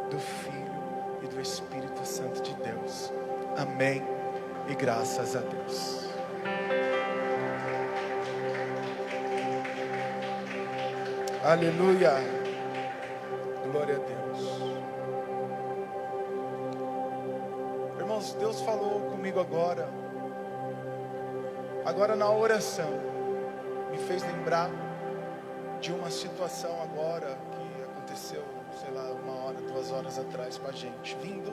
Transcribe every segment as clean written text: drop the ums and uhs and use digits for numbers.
do Filho e do Espírito Santo de Deus. Amém e graças a Deus. Aleluia. Glória a Deus. Irmãos, Deus falou comigo agora na oração, me fez lembrar de uma situação agora que aconteceu, sei lá, 1 hora, 2 horas atrás com a gente, vindo,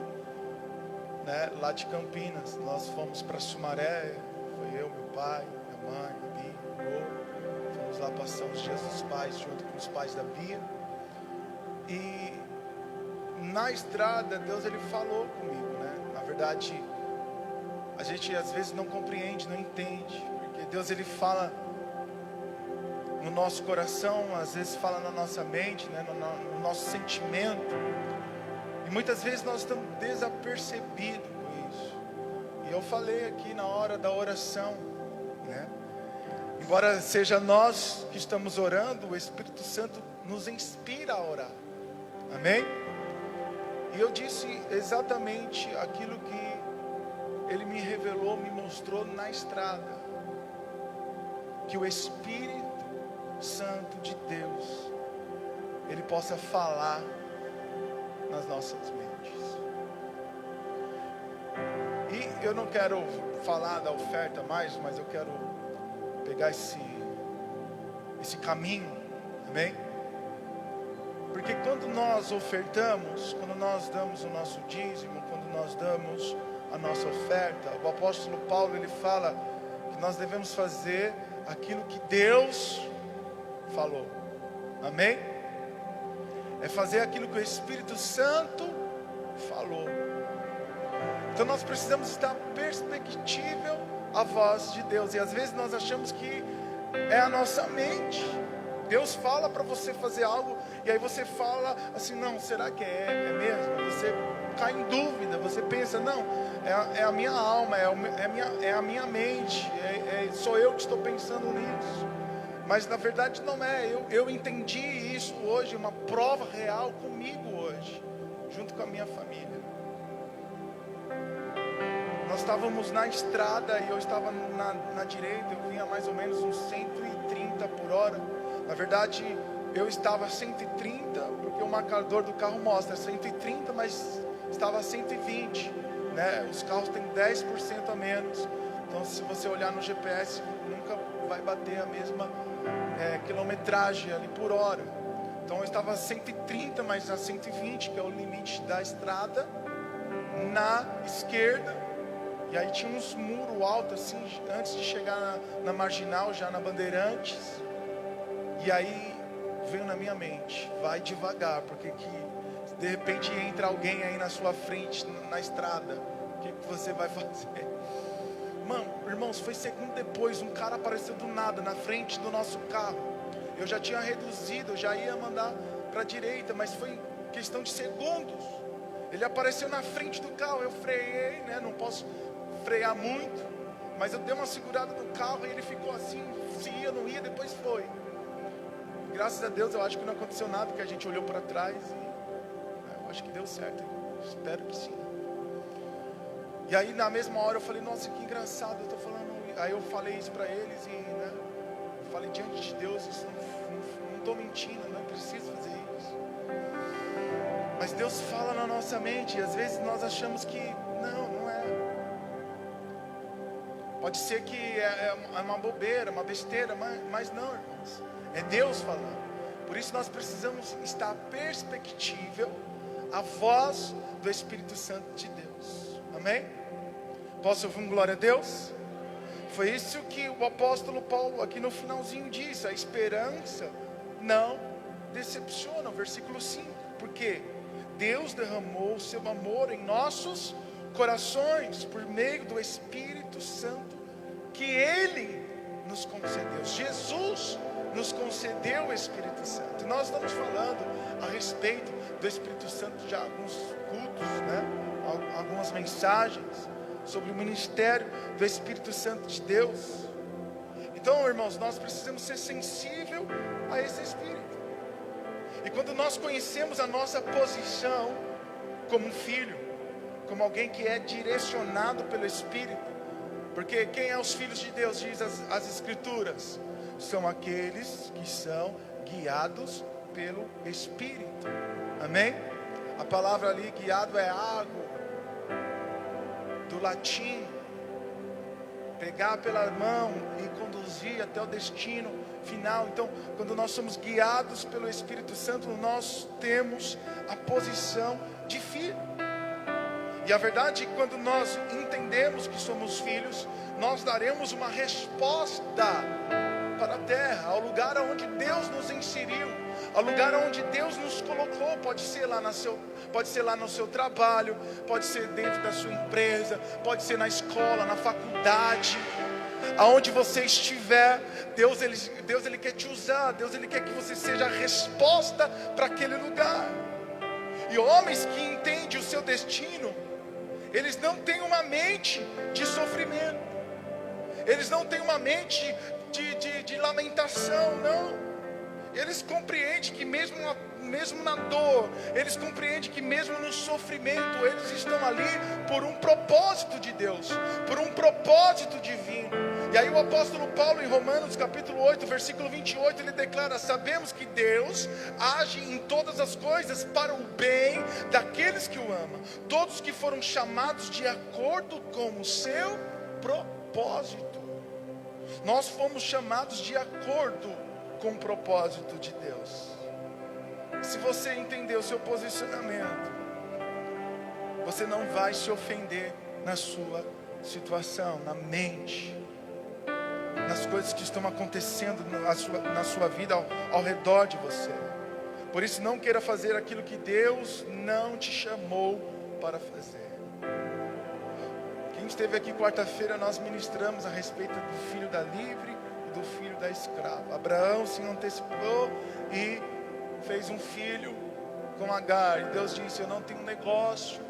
né, lá de Campinas. Nós fomos para Sumaré, foi eu, meu pai, minha mãe, a Bia, o Rô. Fomos lá passar os dias dos pais junto com os pais da Bia. E na estrada, Deus ele falou comigo, né? Na verdade, a gente às vezes não compreende, não entende, porque Deus ele fala no nosso coração, às vezes fala na nossa mente, né? No nosso sentimento, e muitas vezes nós estamos desapercebidos com isso. E eu falei aqui na hora da oração, né? Embora seja nós que estamos orando, o Espírito Santo nos inspira a orar, amém? E eu disse exatamente aquilo que Ele me revelou, me mostrou na estrada. Que o Espírito Santo de Deus, Ele possa falar nas nossas mentes. E eu não quero falar da oferta mais, mas eu quero pegar esse caminho, amém? Porque quando nós ofertamos, quando nós damos o nosso dízimo, quando nós damos a nossa oferta, o apóstolo Paulo ele fala que nós devemos fazer aquilo que Deus falou, amém? É fazer aquilo que o Espírito Santo falou. Então nós precisamos estar perspectivável à voz de Deus, e às vezes nós achamos que é a nossa mente. Deus fala para você fazer algo, e aí você fala assim, não, será que é mesmo? Você cai em dúvida, você pensa, não, é a minha alma, é a minha mente, sou eu que estou pensando nisso. Mas na verdade não é, eu entendi isso hoje, uma prova real comigo hoje, junto com a minha família. Nós estávamos na estrada e eu estava na direita, eu vinha mais ou menos uns 130 por hora. Na verdade, eu estava 130, porque o marcador do carro mostra 130, mas estava 120, né? Os carros têm 10% a menos. Então, se você olhar no GPS, nunca vai bater a mesma quilometragem ali por hora. Então, eu estava 130, mas na 120, que é o limite da estrada, na esquerda. E aí tinha uns muros altos assim, antes de chegar na Marginal, já na Bandeirantes. E aí veio na minha mente, vai devagar, porque que de repente entra alguém aí na sua frente, na estrada, o que você vai fazer? Mano, irmãos, foi segundo depois, um cara apareceu do nada, na frente do nosso carro. Eu já tinha reduzido, eu já ia mandar para a direita, mas foi questão de segundos. Ele apareceu na frente do carro, eu freiei, né? Não posso frear muito, mas eu dei uma segurada no carro e ele ficou assim, se ia, não ia, depois foi. Graças a Deus eu acho que não aconteceu nada, porque a gente olhou para trás e eu acho que deu certo, espero que sim. E aí na mesma hora eu falei, nossa, que engraçado, eu tô falando. Aí eu falei isso para eles e, né, eu falei diante de Deus, isso não estou mentindo, não preciso fazer isso. Mas Deus fala na nossa mente e às vezes nós achamos que não é. Pode ser que é uma bobeira, uma besteira, mas não, irmãos. É Deus falando. Por isso nós precisamos estar perspectivável à voz do Espírito Santo de Deus. Amém? Posso ouvir um glória a Deus? Foi isso que o apóstolo Paulo aqui no finalzinho disse. A esperança não decepciona. Versículo 5. Porque Deus derramou o seu amor em nossos corações por meio do Espírito Santo que Ele nos concedeu. Jesus nos concedeu o Espírito Santo. Nós estamos falando a respeito do Espírito Santo já há alguns cultos, né? Algumas mensagens sobre o ministério do Espírito Santo de Deus. Então, irmãos, nós precisamos ser sensíveis a esse Espírito. E quando nós conhecemos a nossa posição como um filho, como alguém que é direcionado pelo Espírito. Porque quem é os filhos de Deus, diz as Escrituras? São aqueles que são guiados pelo Espírito. Amém? A palavra ali, guiado, é água, do latim, pegar pela mão e conduzir até o destino final. Então, quando nós somos guiados pelo Espírito Santo, nós temos a posição de filho. E a verdade é que quando nós entendemos que somos filhos, nós daremos uma resposta para a terra, ao lugar onde Deus nos inseriu, ao lugar onde Deus nos colocou. Pode ser lá no seu trabalho, pode ser dentro da sua empresa, pode ser na escola, na faculdade, aonde você estiver. Deus ele quer te usar. Deus ele quer que você seja a resposta para aquele lugar. E homens que entendem o seu destino, eles não têm uma mente de sofrimento, eles não têm uma mente de lamentação, não. Eles compreendem que mesmo na dor, eles compreendem que mesmo no sofrimento, eles estão ali por um propósito de Deus, por um propósito divino. E aí o apóstolo Paulo, em Romanos capítulo 8, versículo 28, ele declara: sabemos que Deus age em todas as coisas para o bem daqueles que o amam, todos que foram chamados de acordo com o seu propósito. Nós fomos chamados de acordo com o propósito de Deus. Se você entender o seu posicionamento, você não vai se ofender na sua situação, na mente, nas coisas que estão acontecendo na sua vida, ao redor de você. Por isso, não queira fazer aquilo que Deus não te chamou para fazer. Quem esteve aqui quarta-feira, nós ministramos a respeito do filho da livre e do filho da escrava. Abraão se antecipou e fez um filho com Agar. E Deus disse: eu não tenho negócio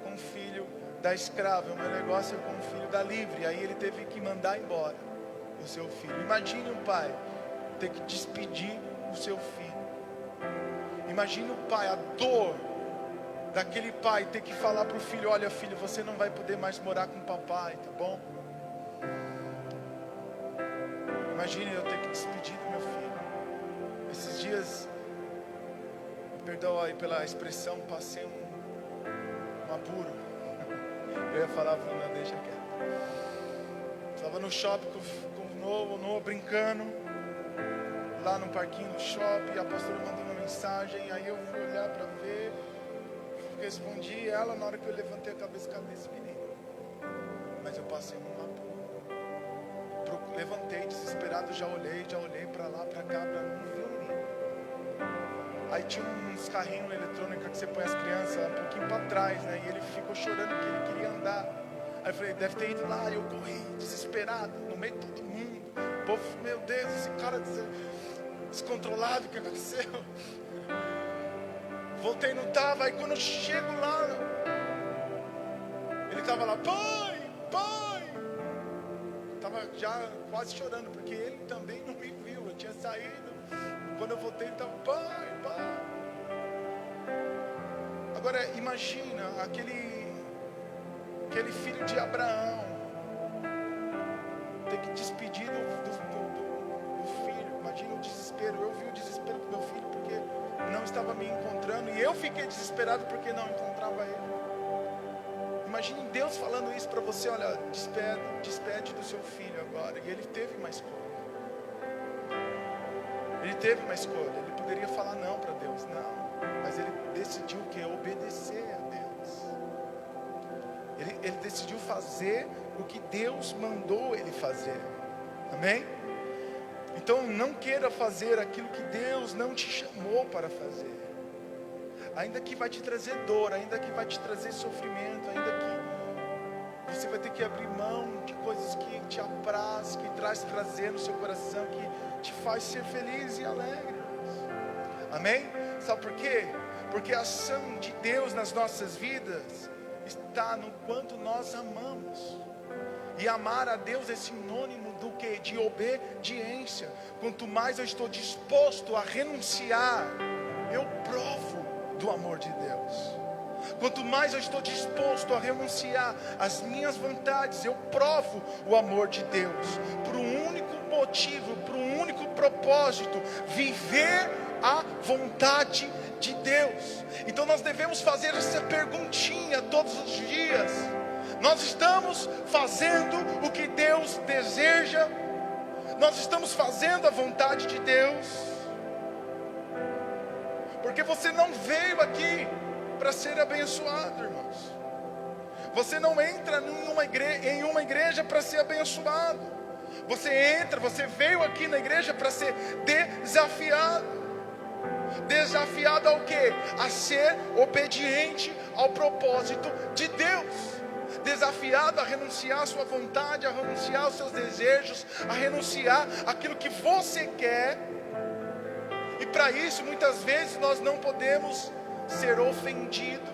com o filho da escrava, o meu negócio é com o filho da livre. E aí ele teve que mandar embora o seu filho. Imagine um pai ter que despedir o seu filho. Imagine o pai, a dor daquele pai ter que falar para o filho: olha filho, você não vai poder mais morar com o papai, tá bom? Imagine eu ter que despedir do meu filho. Esses dias, me perdoa aí pela expressão, passei um apuro. Eu ia falar, não, deixa quieto. Estava no shopping com o Noah brincando, lá no parquinho do shopping. A pastora mandou uma mensagem, aí eu fui olhar para ver, respondi ela. Na hora que eu levantei a cabeça, cadê esse menino? Mas eu passei um apuro. Levantei desesperado, já olhei para lá, para cá, para não ver o menino. Aí tinha uns carrinhos eletrônicos que você põe as crianças um pouquinho para trás, né? E ele ficou chorando porque ele queria andar. Aí eu falei: deve ter ido lá. E eu corri desesperado, no meio de todo mundo. O povo, meu Deus, esse cara descontrolado, o que aconteceu? Voltei, não estava. Aí quando eu chego lá, ele estava lá: pai. Estava já quase chorando, porque ele também não me viu. Eu tinha saído. Quando eu voltei, ele estava: pai. Agora imagina aquele filho de Abraão ter que despedir do filho. Imagina o desespero. Eu vi o desespero do meu filho porque não estava me encontrando, e eu fiquei desesperado porque não encontrava ele. Imagine Deus falando isso para você: olha, despede do seu filho agora. E ele teve uma escolha. Ele poderia falar não para Deus, não, mas ele decidiu o quê? Obedecer a Deus. Ele decidiu fazer o que Deus mandou ele fazer. Amém? Então não queira fazer aquilo que Deus não te chamou para fazer. Ainda que vai te trazer dor, ainda que vai te trazer sofrimento, ainda que você vai ter que abrir mão de coisas que te apraz, que traz prazer no seu coração, que te faz ser feliz e alegre. Amém? Sabe por quê? Porque a ação de Deus nas nossas vidas está no quanto nós amamos. E amar a Deus é sinônimo do que? De obediência. Quanto mais eu estou disposto a renunciar, eu provo do amor de Deus. quanto mais eu estou disposto a renunciar às minhas vontades, eu provo o amor de Deus, por um único motivo, por um único propósito: viver a vontade de Deus. Então nós devemos fazer essa perguntinha todos os dias: nós estamos fazendo o que Deus deseja? Nós estamos fazendo a vontade de Deus? Porque você não veio aqui para ser abençoado, irmãos. Você não entra em uma igreja para ser abençoado. Você veio aqui na igreja para ser desafiado. Desafiado ao quê? A ser obediente ao propósito de Deus. Desafiado a renunciar à sua vontade, a renunciar aos seus desejos, a renunciar àquilo que você quer. E para isso, muitas vezes, nós não podemos ser ofendido,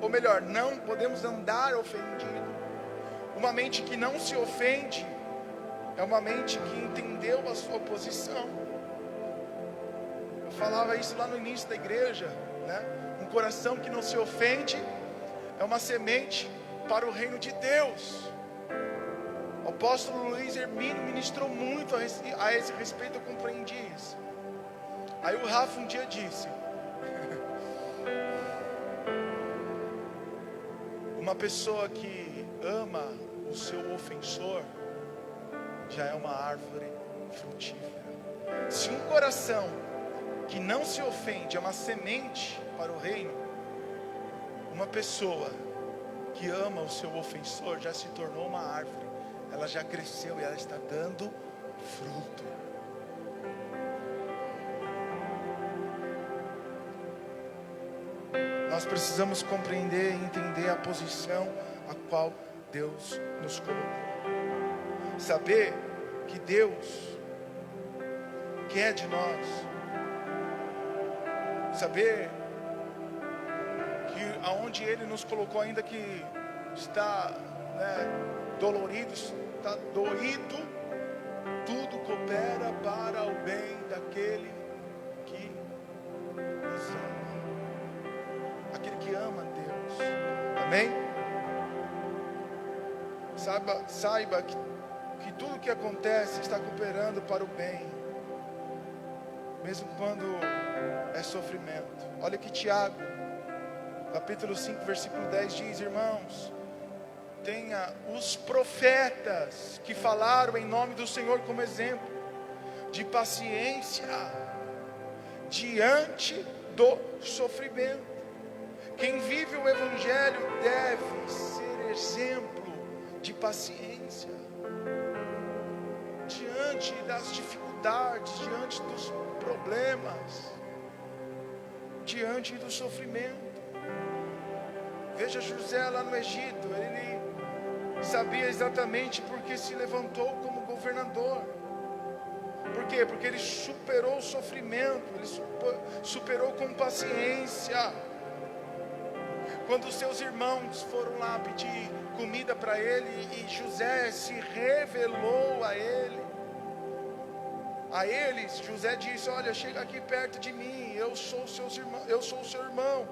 ou melhor, não podemos andar ofendido. Uma mente que não se ofende é uma mente que entendeu a sua posição. Eu falava isso lá no início da igreja, né? Um coração que não se ofende é uma semente para o reino de Deus. O apóstolo Luiz Hermínio ministrou muito a esse respeito. Eu compreendi isso. Aí o Rafa um dia disse: uma pessoa que ama o seu ofensor já é uma árvore frutífera. Se um coração que não se ofende é uma semente para o reino, uma pessoa que ama o seu ofensor já se tornou uma árvore. Ela já cresceu e ela está dando fruto. Nós precisamos compreender e entender a posição a qual Deus nos colocou. Saber que Deus quer de nós. Saber que aonde Ele nos colocou, ainda que está dolorido, está doído, tudo coopera para o bem daquele que nos ama, aquele que ama Deus. Amém? Saiba que tudo que acontece está cooperando para o bem, mesmo quando é sofrimento. Olha que Tiago, capítulo 5, versículo 10 diz: irmãos, tenha os profetas que falaram em nome do Senhor como exemplo de paciência diante do sofrimento. Quem vive o Evangelho deve ser exemplo de paciência diante das dificuldades, diante dos problemas, diante do sofrimento. Veja José lá no Egito, ele sabia exatamente porque se levantou como governador. Por quê? Porque ele superou o sofrimento, ele superou com paciência. Quando os seus irmãos foram lá pedir comida para ele, e José se revelou a eles, José disse: olha, chega aqui perto de mim, eu sou o seu irmão,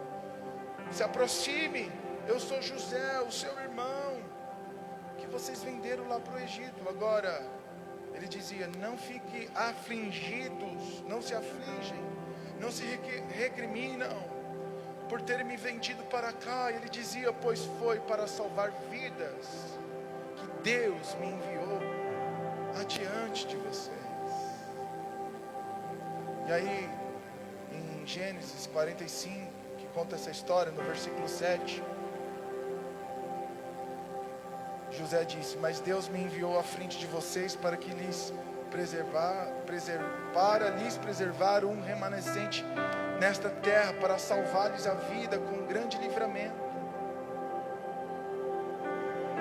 se aproxime, eu sou José, o seu irmão, que vocês venderam lá para o Egito. Agora, ele dizia: não fiquem afligidos, não se afligem, não se recriminam por terem me vendido para cá. Ele dizia: pois foi para salvar vidas que Deus me enviou adiante de vocês. E aí, em Gênesis 45, que conta essa história, no versículo 7, José disse: mas Deus me enviou à frente de vocês para lhes preservar um remanescente nesta terra, para salvar-lhes a vida com grande livramento.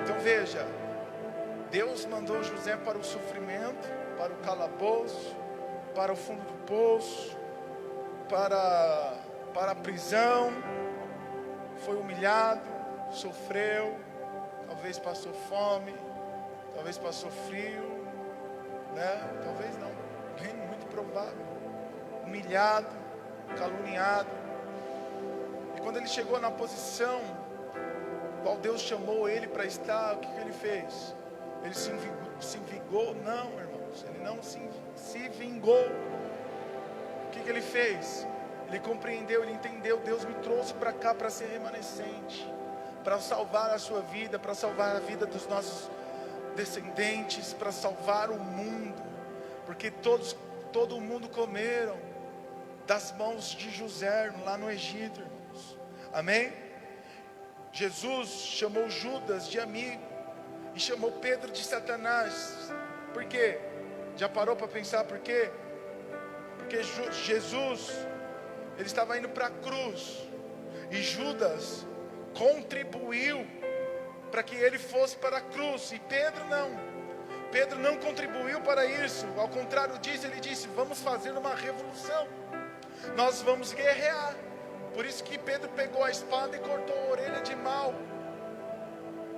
Então veja, Deus mandou José para o sofrimento, para o calabouço, para o fundo do poço, para a prisão. Foi humilhado, sofreu, talvez passou fome, talvez passou frio, talvez não, bem muito provável, humilhado, caluniado. E quando ele chegou na posição qual Deus chamou ele para estar, o que ele fez? Ele se vingou? Não, irmãos, ele não se vingou. O que ele fez? Ele compreendeu, ele entendeu, Deus me trouxe para cá para ser remanescente, para salvar a sua vida, para salvar a vida dos nossos descendentes, para salvar o mundo, porque todo mundo comeram das mãos de José lá no Egito, irmãos. Amém? Jesus chamou Judas de amigo e chamou Pedro de Satanás. Por quê? Já parou para pensar por quê? Porque Jesus, ele estava indo para a cruz, e Judas contribuiu para que ele fosse para a cruz, e Pedro não contribuiu para isso. Ao contrário disso, ele disse: vamos fazer uma revolução, nós vamos guerrear. Por isso que Pedro pegou a espada e cortou a orelha de Mal.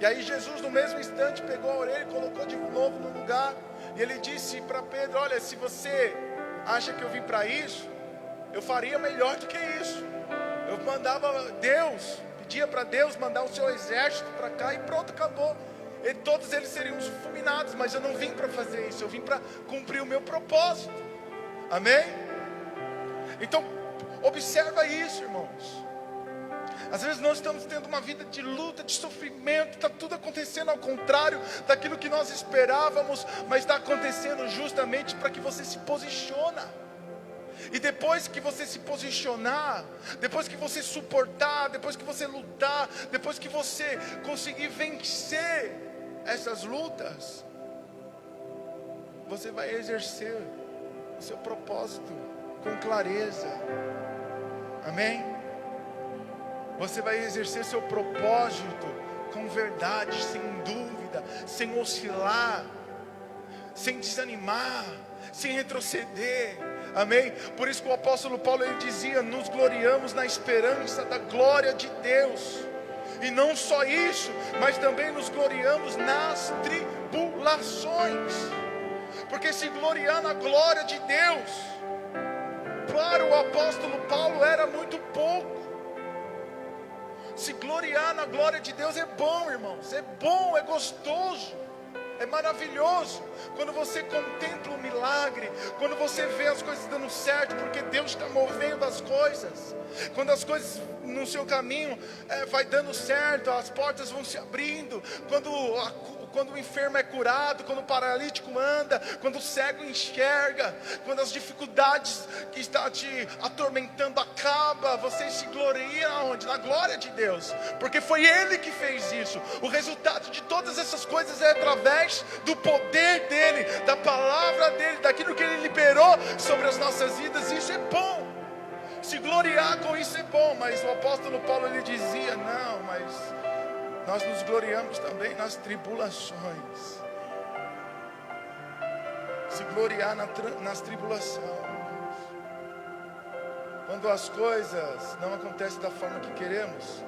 E aí Jesus, no mesmo instante, pegou a orelha e colocou de novo no lugar, e ele disse para Pedro: olha, se você acha que eu vim para isso, eu faria melhor do que isso. Eu pedia para Deus mandar o seu exército para cá, e pronto, acabou. E todos eles seriam fulminados, mas eu não vim para fazer isso, eu vim para cumprir o meu propósito. Amém? Então, observa isso, irmãos. Às vezes nós estamos tendo uma vida de luta, de sofrimento, está tudo acontecendo ao contrário daquilo que nós esperávamos, mas está acontecendo justamente para que você se posicione. E depois que você se posicionar, depois que você suportar, depois que você lutar, depois que você conseguir vencer essas lutas, você vai exercer o seu propósito com clareza. Amém? Você vai exercer seu propósito com verdade, sem dúvida, sem oscilar, sem desanimar, sem retroceder. Amém? Por isso que o apóstolo Paulo, ele dizia: nos gloriamos na esperança da glória de Deus. E não só isso, mas também nos gloriamos nas tribulações. Porque se gloriar na glória de Deus, para o apóstolo Paulo era muito pouco. Se gloriar na glória de Deus é bom, irmãos, é bom, é gostoso, é maravilhoso. Quando você contempla o milagre, quando você vê as coisas dando certo, porque Deus está movendo as coisas. Quando as coisas no seu caminho vai dando certo, as portas vão se abrindo, quando o enfermo é curado, quando o paralítico anda, quando o cego enxerga, quando as dificuldades que estão te atormentando acabam, você se gloria aonde? Na glória de Deus, porque foi Ele que fez isso. O resultado de todas essas coisas é através do poder dEle, da palavra dEle, daquilo que Ele liberou sobre as nossas vidas. Isso é bom, se gloriar com isso é bom. Mas o apóstolo Paulo, ele dizia: não, mas nós nos gloriamos também nas tribulações. Se gloriar nas tribulações. Quando as coisas não acontecem da forma que queremos,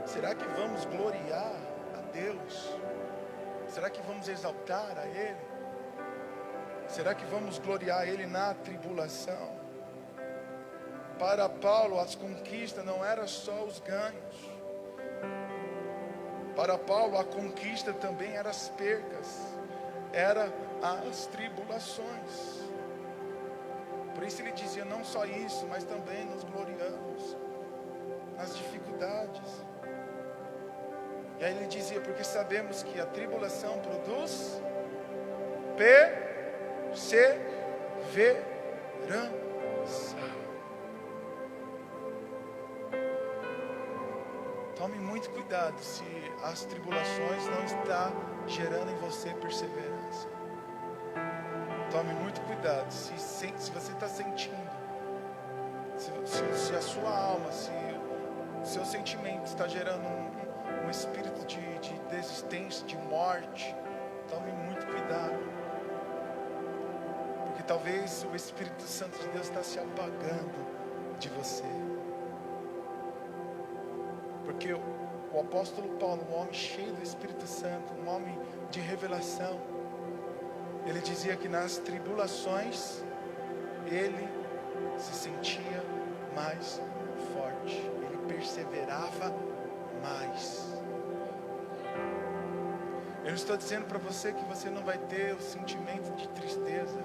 será que vamos gloriar a Deus? Será que vamos exaltar a Ele? Será que vamos gloriar a Ele na tribulação? Para Paulo, as conquistas não eram só os ganhos. Para Paulo, a conquista também eram as percas, eram as tribulações. Por isso ele dizia: não só isso, mas também nos gloriamos nas dificuldades. E aí ele dizia: porque sabemos que a tribulação produz perseverança. Tome muito cuidado se as tribulações não estão gerando em você perseverança. Tome muito cuidado se você está sentindo, se a sua alma, se o seu sentimento está gerando um espírito de desistência, de morte. Tome muito cuidado, porque talvez o Espírito Santo de Deus está se apagando de você. Porque o apóstolo Paulo, um homem cheio do Espírito Santo, um homem de revelação, ele dizia que nas tribulações ele se sentia mais forte, ele perseverava mais. Eu não estou dizendo para você que você não vai ter o sentimento de tristeza.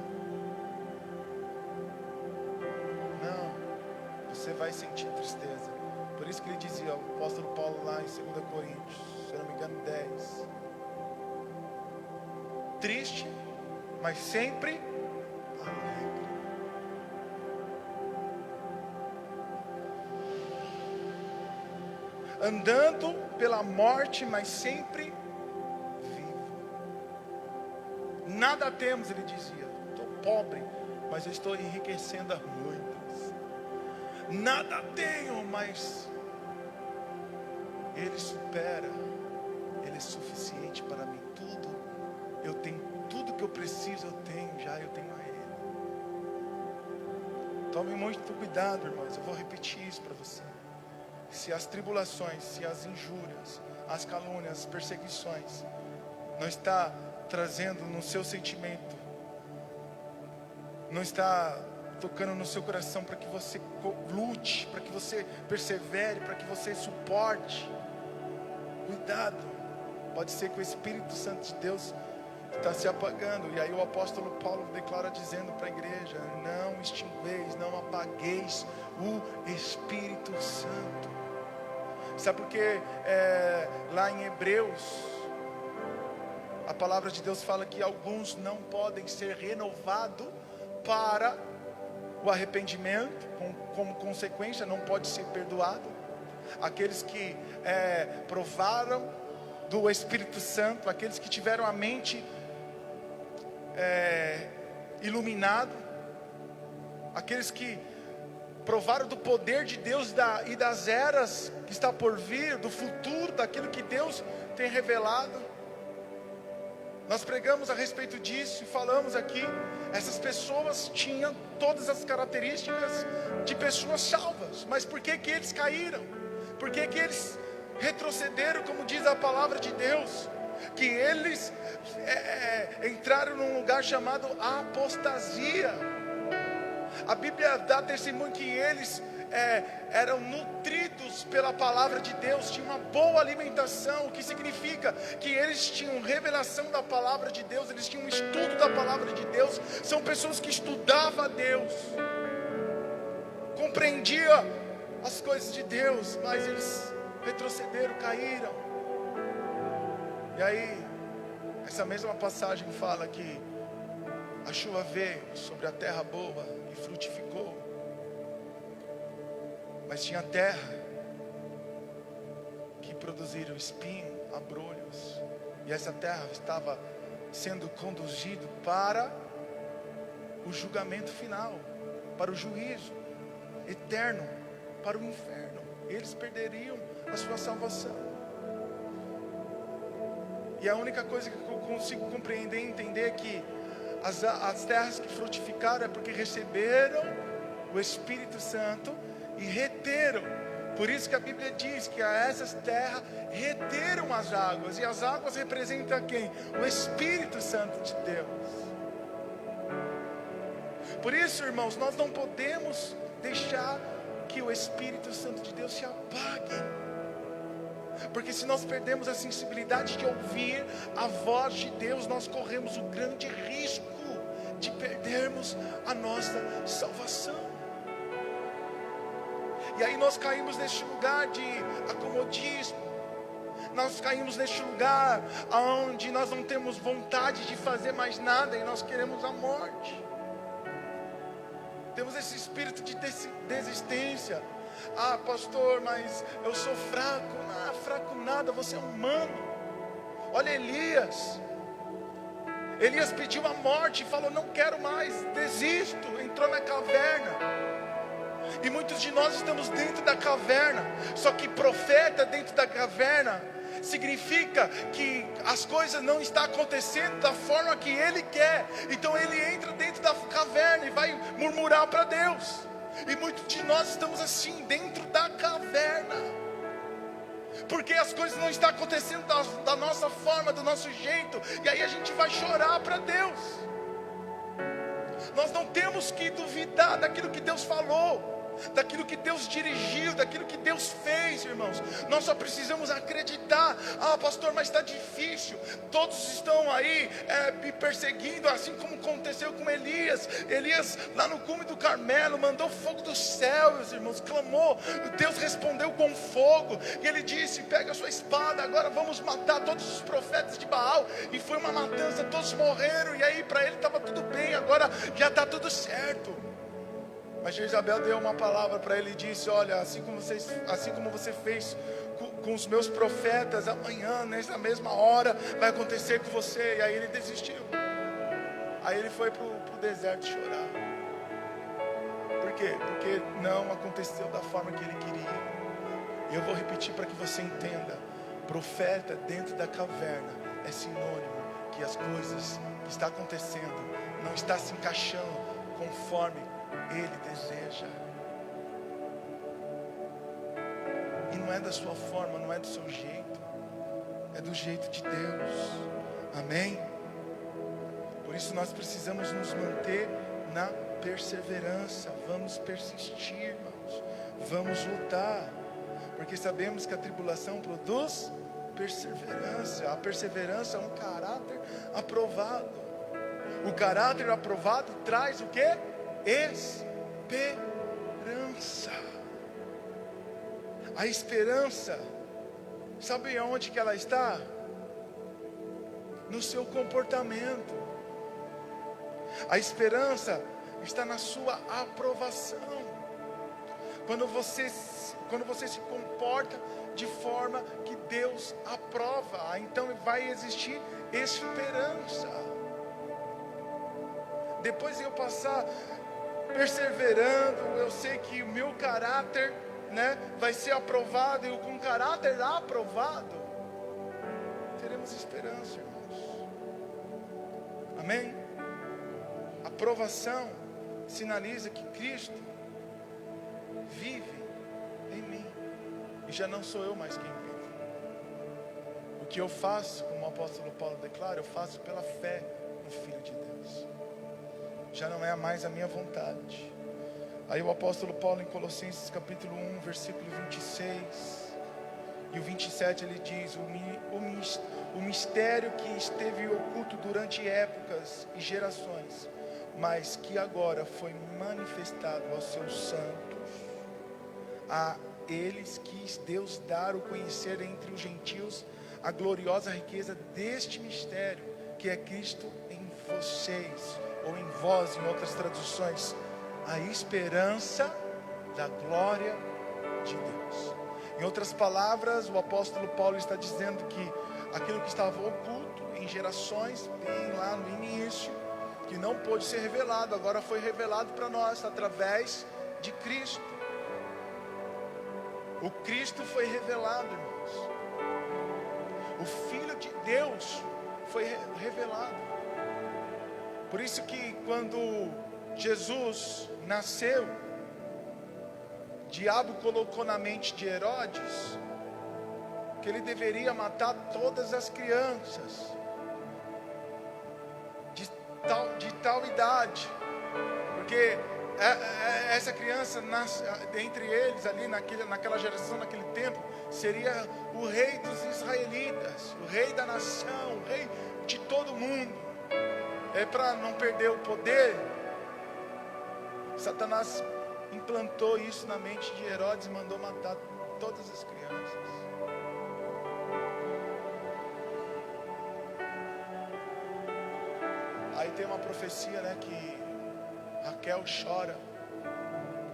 Não, você vai sentir tristeza. Por isso que ele dizia, o apóstolo Paulo lá em 2 Coríntios, se eu não me engano 10. Triste, mas sempre alegre. Andando pela morte, mas sempre nada temos, ele dizia. Estou pobre, mas eu estou enriquecendo a muitos. Nada tenho, mas Ele supera. Ele é suficiente para mim. Tudo, eu tenho tudo que eu preciso, eu tenho a Ele. Tome muito cuidado, irmãos. Eu vou repetir isso para você. Se as tribulações, se as injúrias, as calúnias, as perseguições não está trazendo no seu sentimento, não está tocando no seu coração para que você lute, para que você persevere, para que você suporte, cuidado, pode ser que o Espírito Santo de Deus está se apagando. E aí o apóstolo Paulo declara dizendo para a igreja: não extingueis, não apagueis o Espírito Santo. Sabe por quê? Lá em Hebreus, a palavra de Deus fala que alguns não podem ser renovados para o arrependimento, como consequência não pode ser perdoado. Aqueles que provaram do Espírito Santo, aqueles que tiveram a mente iluminada, aqueles que provaram do poder de Deus e das eras que está por vir, do futuro, daquilo que Deus tem revelado. Nós pregamos a respeito disso e falamos aqui. Essas pessoas tinham todas as características de pessoas salvas. Mas por que que eles caíram? Por que que eles retrocederam, como diz a palavra de Deus? Que eles entraram num lugar chamado apostasia. A Bíblia dá testemunho que eles eram nutridos pela palavra de Deus, tinham uma boa alimentação, o que significa que eles tinham revelação da palavra de Deus, eles tinham um estudo da palavra de Deus. São pessoas que estudavam a Deus, compreendiam as coisas de Deus, mas eles retrocederam, caíram. E aí, essa mesma passagem fala que a chuva veio sobre a terra boa e frutificou. Mas tinha terra que produziram espinho, abrolhos. E essa terra estava sendo conduzida para o julgamento final, para o juízo eterno, para o inferno. Eles perderiam a sua salvação. E a única coisa que eu consigo compreender e entender é que as terras que frutificaram é porque receberam o Espírito Santo e reteram. Por isso que a Bíblia diz que a essas terras reteram as águas. E as águas representam quem? O Espírito Santo de Deus. Por isso, irmãos, nós não podemos deixar que o Espírito Santo de Deus se apague. Porque se nós perdemos a sensibilidade de ouvir a voz de Deus, nós corremos o grande risco de perdermos a nossa salvação. E aí nós caímos neste lugar de acomodismo. Nós caímos neste lugar onde nós não temos vontade de fazer mais nada e nós queremos a morte. Temos esse espírito de desistência. Ah, pastor, mas eu sou fraco. Não, fraco nada, você é humano. Olha Elias. Elias pediu a morte e falou: não quero mais, desisto. Entrou na caverna. E muitos de nós estamos dentro da caverna. Só que profeta dentro da caverna significa que as coisas não estão acontecendo da forma que ele quer. Então ele entra dentro da caverna e vai murmurar para Deus. E muitos de nós estamos assim, dentro da caverna, porque as coisas não estão acontecendo da nossa forma, do nosso jeito. E aí a gente vai chorar para Deus. Nós não temos que duvidar daquilo que Deus falou. daquilo que Deus dirigiu, daquilo que Deus fez, irmãos. Nós só precisamos acreditar. Ah, pastor, mas está difícil. Todos estão aí me perseguindo, assim como aconteceu com Elias. Elias lá no cume do Carmelo mandou fogo dos céus, irmãos, clamou. Deus respondeu com fogo, e ele disse: pega a sua espada, agora vamos matar todos os profetas de Baal. E foi uma matança, todos morreram. E aí para ele estava tudo bem, agora já está tudo certo. Mas Jezabel deu uma palavra para ele e disse: olha, assim como você fez com os meus profetas, amanhã, nessa mesma hora, vai acontecer com você. E aí ele desistiu. Aí ele foi para o deserto chorar. Por quê? Porque não aconteceu da forma que ele queria. E eu vou repetir para que você entenda: profeta dentro da caverna é sinônimo que as coisas que estão acontecendo não estão se encaixando conforme Ele deseja. E não é da sua forma, não é do seu jeito, é do jeito de Deus. Amém? Por isso nós precisamos nos manter na perseverança. Vamos persistir, irmãos. Vamos lutar, porque sabemos que a tribulação produz perseverança. A perseverança é um caráter aprovado. O caráter aprovado traz o quê? Esperança. A esperança, sabe aonde que ela está? No seu comportamento. A esperança está na sua aprovação. Quando você se comporta de forma que Deus aprova, então vai existir esperança. Depois de eu passar perseverando, eu sei que o meu caráter, vai ser aprovado, e com caráter aprovado, teremos esperança, irmãos. Amém? Aprovação sinaliza que Cristo vive em mim, e já não sou eu mais quem vive. O que eu faço, como o apóstolo Paulo declara, eu faço pela fé no Filho de Deus. Já não é mais a minha vontade. Aí o apóstolo Paulo, em Colossenses capítulo 1, versículo 26 e o 27, ele diz: o mistério que esteve oculto durante épocas e gerações, mas que agora foi manifestado aos seus santos. A eles quis Deus dar o conhecer entre os gentios a gloriosa riqueza deste mistério, que é Cristo em vocês, ou em vós, em outras traduções, a esperança da glória de Deus. Em outras palavras, o apóstolo Paulo está dizendo que aquilo que estava oculto em gerações, bem lá no início, que não pôde ser revelado, agora foi revelado para nós através de Cristo. O Cristo foi revelado, irmãos. O Filho de Deus foi revelado. Por isso que quando Jesus nasceu, o diabo colocou na mente de Herodes que ele deveria matar todas as crianças de tal idade, porque essa criança entre eles ali naquela geração, naquele tempo, seria o rei dos israelitas, o rei da nação, o rei de todo mundo. Para não perder o poder, Satanás implantou isso na mente de Herodes e mandou matar todas as crianças. Aí tem uma profecia, que Raquel chora,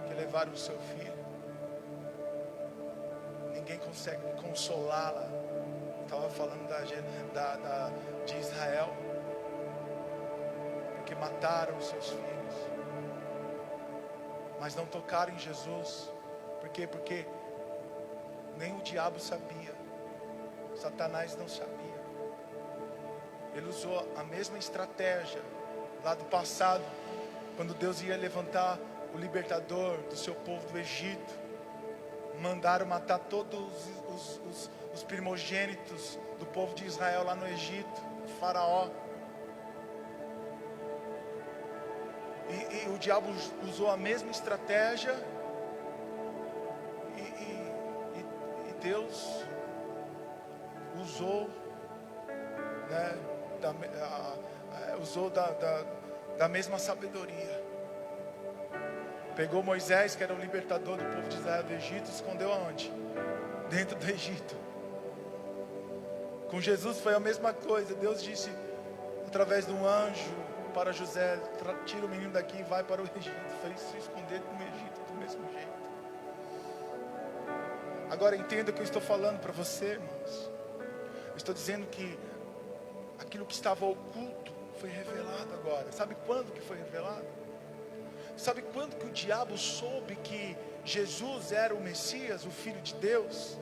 que levaram o seu filho. Ninguém consegue consolá-la. Estava falando de Israel, porque mataram os seus filhos, mas não tocaram em Jesus. Por quê? Porque nem o diabo sabia, Satanás não sabia. Ele usou a mesma estratégia lá do passado, quando Deus ia levantar o libertador do seu povo do Egito. Mandaram matar todos os primogênitos do povo de Israel lá no Egito, o faraó. E o diabo usou a mesma estratégia Deus usou, né, da mesma sabedoria. Pegou Moisés, que era o libertador do povo de Israel do Egito, e escondeu aonde? Dentro do Egito. Com Jesus foi a mesma coisa. Deus disse através de um anjo para José: tira o menino daqui e vai para o Egito. Fez se esconder no Egito do mesmo jeito. Agora entenda o que eu estou falando para você, irmãos. Eu estou dizendo que aquilo que estava oculto foi revelado agora. Sabe quando que foi revelado? Sabe quando que o diabo soube que Jesus era o Messias, o Filho de Deus?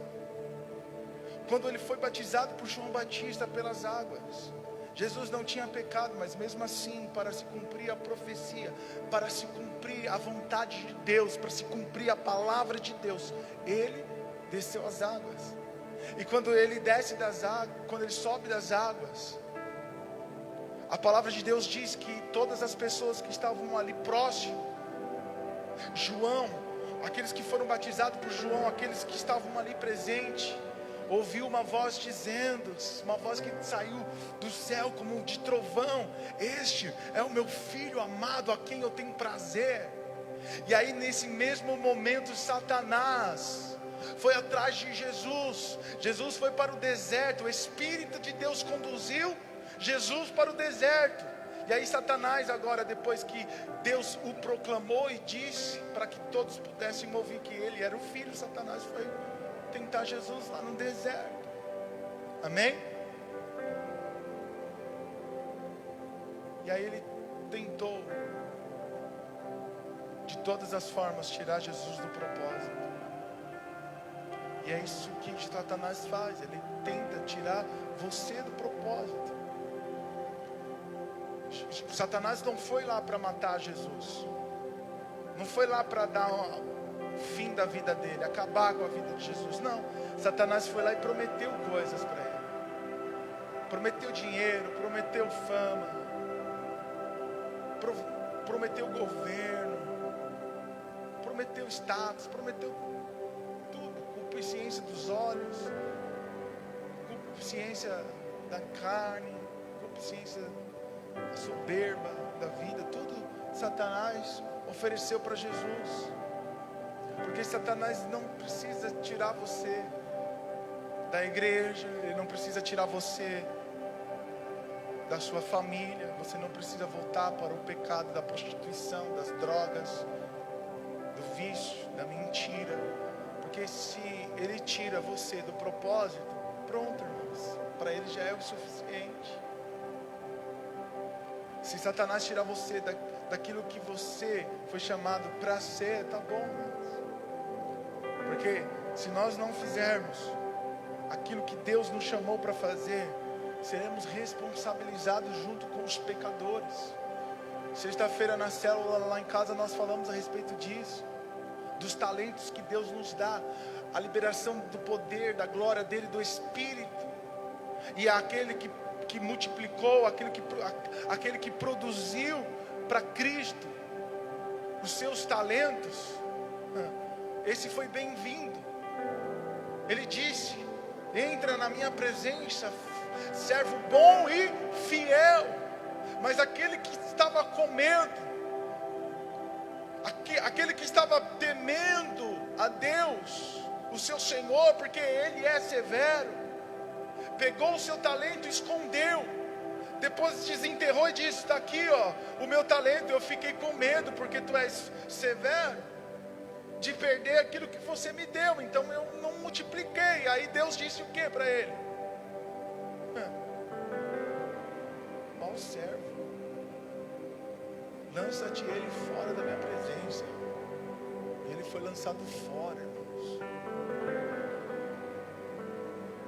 Quando ele foi batizado por João Batista pelas águas. Jesus não tinha pecado, mas mesmo assim, para se cumprir a profecia, para se cumprir a vontade de Deus, para se cumprir a palavra de Deus, ele desceu as águas. E quando ele desce das águas, quando ele sobe das águas, a palavra de Deus diz que todas as pessoas que estavam ali próximo, João, aqueles que foram batizados por João, aqueles que estavam ali presentes, ouviu uma voz dizendo, uma voz que saiu do céu como de trovão: este é o meu filho amado, a quem eu tenho prazer. E aí nesse mesmo momento Satanás foi atrás de Jesus. Jesus foi para o deserto. O Espírito de Deus conduziu Jesus para o deserto. E aí Satanás agora, depois que Deus o proclamou e disse para que todos pudessem ouvir que ele era o Filho, Satanás foi tentar Jesus lá no deserto. Amém? E aí ele tentou de todas as formas tirar Jesus do propósito. E é isso que Satanás faz. Ele tenta tirar você do propósito. Satanás não foi lá para matar Jesus. Não foi lá para dar fim da vida dele, acabar com a vida de Jesus. Não. Satanás foi lá e prometeu coisas para ele. Prometeu dinheiro, prometeu fama, prometeu governo, prometeu status, prometeu tudo. Concupiscência dos olhos, concupiscência da carne, concupiscência soberba da vida. Tudo Satanás ofereceu para Jesus. Porque Satanás não precisa tirar você da igreja, ele não precisa tirar você da sua família. Você não precisa voltar para o pecado da prostituição, das drogas, do vício, da mentira. Porque se ele tira você do propósito, pronto, irmãos, para ele já é o suficiente. Se Satanás tirar você daquilo que você foi chamado para ser, tá bom, irmãos. Porque se nós não fizermos aquilo que Deus nos chamou para fazer, seremos responsabilizados junto com os pecadores. Sexta-feira na célula lá em casa nós falamos a respeito disso, dos talentos que Deus nos dá, a liberação do poder, da glória dele, do Espírito. E aquele que multiplicou, aquele que produziu para Cristo os seus talentos, esse foi bem-vindo. Ele disse: entra na minha presença, servo bom e fiel. Mas aquele que estava comendo, aquele que estava temendo a Deus, o seu Senhor, porque Ele é severo, pegou o seu talento e escondeu. Depois desenterrou e disse: está aqui, ó, o meu talento. Eu fiquei com medo porque tu és severo, de perder aquilo que você me deu, então eu não multipliquei. Aí Deus disse o que para ele? Mau servo, lança-te ele fora da minha presença. E ele foi lançado fora, irmãos.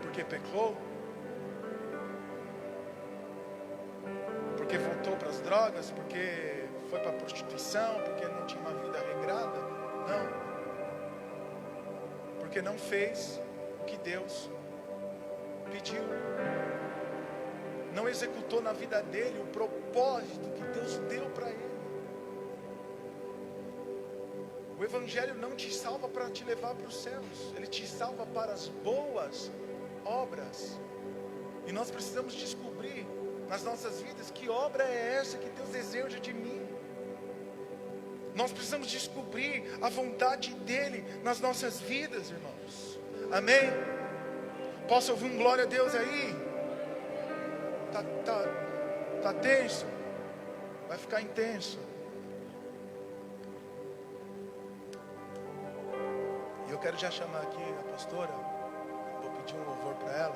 Porque pecou? Porque voltou para as drogas? Porque foi para a prostituição? Porque não tinha uma vida regrada? Não. Porque não fez o que Deus pediu. Não executou na vida dele o propósito que Deus deu para ele. O O Evangelho não te salva para te levar para os céus, ele te salva para as boas obras. E nós precisamos descobrir nas nossas vidas que obra é essa que Deus deseja de mim. Nós precisamos descobrir a vontade dEle nas nossas vidas, irmãos. Amém? Posso ouvir um glória a Deus aí? Tá tenso? Vai ficar intenso. E eu quero já chamar aqui a pastora. Vou pedir um louvor para ela.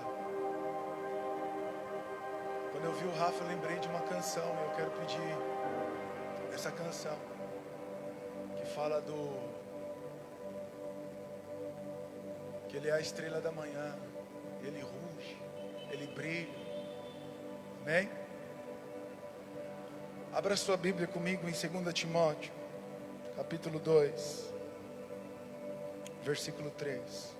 Quando eu vi o Rafa, eu lembrei de uma canção. E eu quero pedir essa canção que fala que ele é a estrela da manhã, ele ruge, ele brilha. Amém? Abra sua Bíblia comigo em 2 Timóteo, capítulo 2, versículo 3.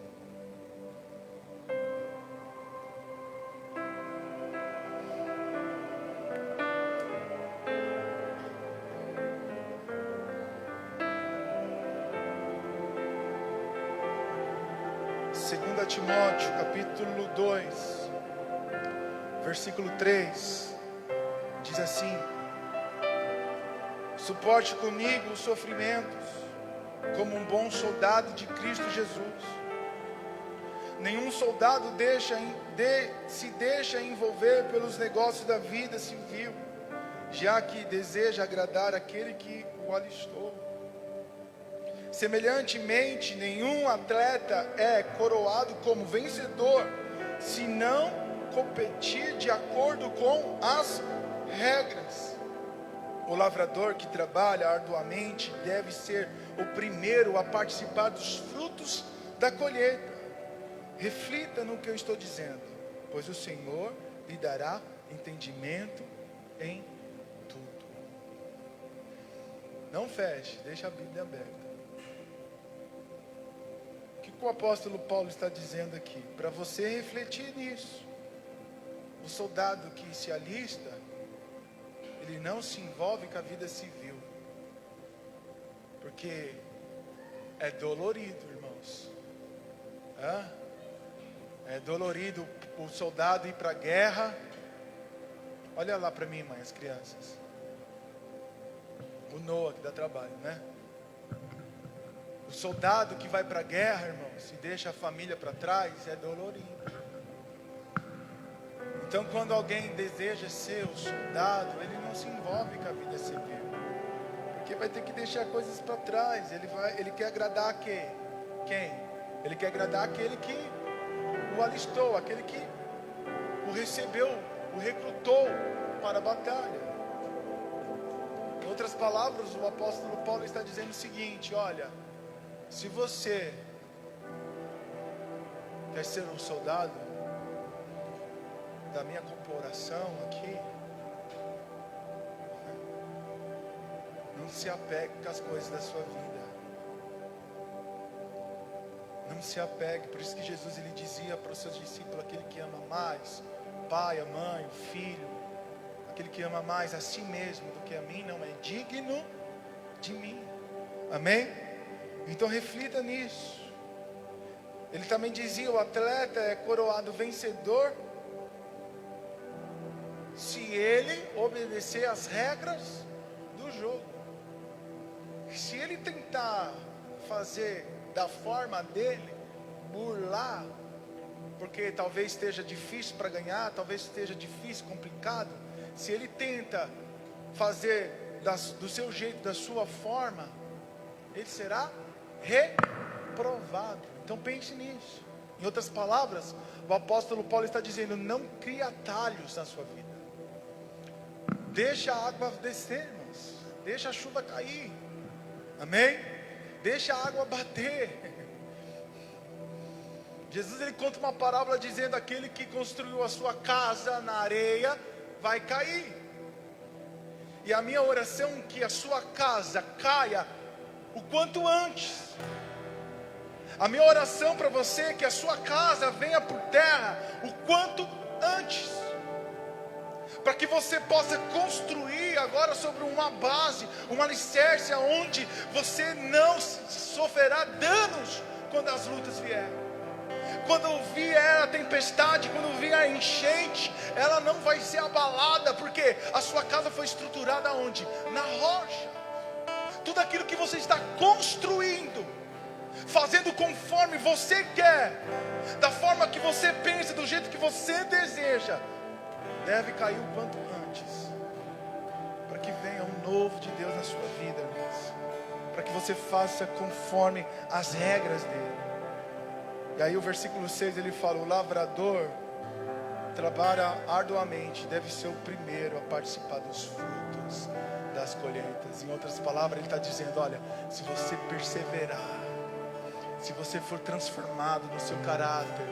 Timóteo, capítulo 2, versículo 3, diz assim: suporte comigo os sofrimentos, como um bom soldado de Cristo Jesus. Nenhum soldado se deixa envolver pelos negócios da vida civil, já que deseja agradar aquele que o alistou. Semelhantemente, nenhum atleta é coroado como vencedor, se não competir de acordo com as regras. O lavrador que trabalha arduamente deve ser o primeiro a participar dos frutos da colheita. Reflita no que eu estou dizendo, pois o Senhor lhe dará entendimento em tudo. Não feche, deixa a Bíblia aberta. O que o apóstolo Paulo está dizendo aqui? Para você refletir nisso. O soldado que se alista, ele não se envolve com a vida civil, porque é dolorido, irmãos. É dolorido o soldado ir para a guerra. Olha lá para mim, mãe, as crianças. O Noah que dá trabalho, né? O soldado que vai para a guerra, irmãos, e deixa a família para trás, é dolorido. Então, quando alguém deseja ser o soldado, ele não se envolve com a vida civil, porque vai ter que deixar coisas para trás. Ele quer agradar a quem? Ele quer agradar aquele que o alistou, aquele que o recebeu, o recrutou para a batalha. Em outras palavras, o apóstolo Paulo está dizendo o seguinte: olha, se você quer ser um soldado da minha corporação aqui, não se apegue com as coisas da sua vida. Não se apegue. Por isso que Jesus ele dizia para os seus discípulos: aquele que ama mais o pai, a mãe, o filho, aquele que ama mais a si mesmo do que a mim, não é digno de mim. Amém? Então reflita nisso. Ele também dizia: o atleta é coroado vencedor se ele obedecer às regras do jogo. Se ele tentar fazer da forma dele, burlar, porque talvez esteja difícil para ganhar, talvez esteja difícil, complicado, se ele tenta fazer do seu jeito, da sua forma, ele será reprovado. Então pense nisso. Em outras palavras, o apóstolo Paulo está dizendo: não crie atalhos na sua vida. Deixa a água descer, irmãos. Deixa a chuva cair. Amém? Deixa a água bater. Jesus ele conta uma parábola dizendo: aquele que construiu a sua casa na areia vai cair. E a minha oração é que a sua casa caia o quanto antes. A minha oração para você é que a sua casa venha por terra o quanto antes, para que você possa construir agora sobre uma base, um alicerce onde você não sofrerá danos quando as lutas vierem. Quando vier a tempestade, quando vier a enchente, ela não vai ser abalada, porque a sua casa foi estruturada onde? Na rocha. Tudo aquilo que você está construindo, fazendo conforme você quer, da forma que você pensa, do jeito que você deseja, deve cair o quanto antes, para que venha um novo de Deus na sua vida, irmãos, para que você faça conforme as regras dele. E aí o versículo 6 ele fala: o lavrador trabalha arduamente, deve ser o primeiro a participar dos frutos das colheitas. Em outras palavras, ele está dizendo: olha, se você perseverar, se você for transformado no seu caráter,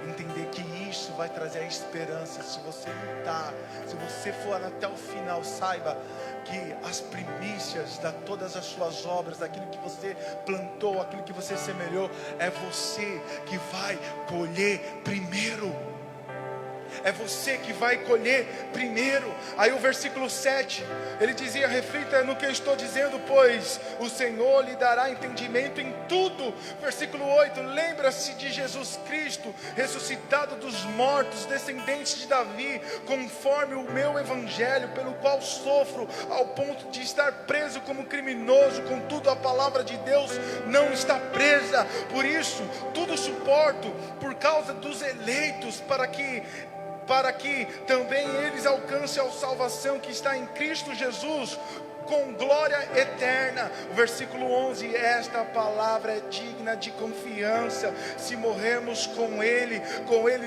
entender que isso vai trazer a esperança, se você lutar, se você for até o final, saiba que as primícias de todas as suas obras, daquilo que você plantou, aquilo que você semeou, é você que vai colher primeiro. É você que vai colher primeiro. Aí o versículo 7, ele dizia: reflita no que eu estou dizendo, pois o Senhor lhe dará entendimento em tudo. Versículo 8, lembra-se de Jesus Cristo, ressuscitado dos mortos, descendente de Davi, conforme o meu evangelho, pelo qual sofro, ao ponto de estar preso como criminoso. Contudo, a palavra de Deus não está presa. Por isso, tudo suporto por causa dos eleitos, para que também eles alcancem a salvação que está em Cristo Jesus, com glória eterna. O versículo 11, esta palavra é digna de confiança: se morrermos com Ele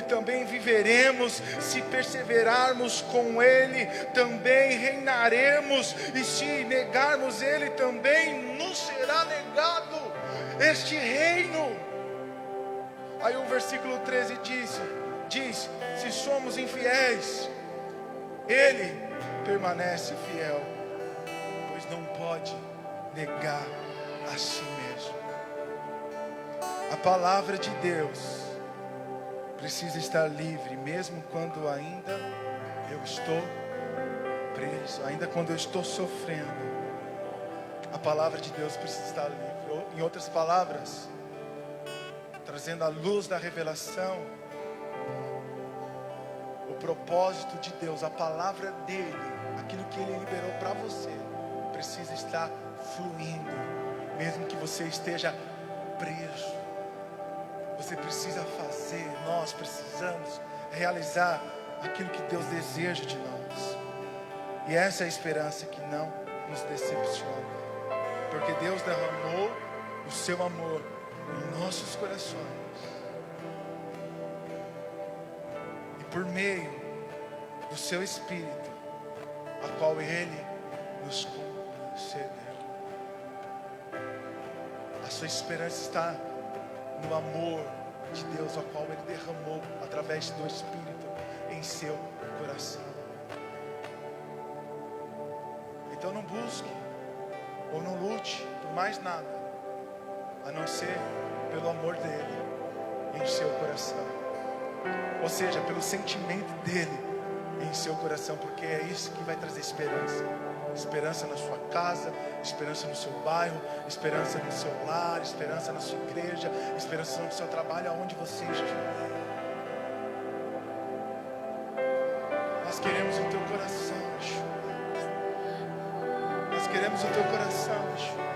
também viveremos, se perseverarmos com Ele, também reinaremos, e se negarmos Ele, também nos será negado este reino. Aí o versículo 13 diz: se somos infiéis, Ele permanece fiel, pois não pode negar a si mesmo. A palavra de Deus precisa estar livre, mesmo quando ainda eu estou preso, ainda quando eu estou sofrendo. A palavra de Deus precisa estar livre. Em outras palavras, trazendo a luz da revelação, o propósito de Deus, a palavra dele, aquilo que ele liberou para você, precisa estar fluindo, mesmo que você esteja preso. Você precisa fazer, nós precisamos realizar aquilo que Deus deseja de nós. E essa é a esperança que não nos decepciona, porque Deus derramou o seu amor em nossos corações, por meio do seu Espírito, a qual Ele nos concedeu. A sua esperança está no amor de Deus, a qual Ele derramou através do Espírito em seu coração. Então não busque ou não lute por mais nada, a não ser pelo amor dele em seu coração. Ou seja, pelo sentimento dele em seu coração, porque é isso que vai trazer esperança. Esperança na sua casa, esperança no seu bairro, esperança no seu lar, esperança na sua igreja, esperança no seu trabalho, aonde você estiver. Nós queremos o teu coração, Yeshua. Nós queremos o teu coração, Yeshua.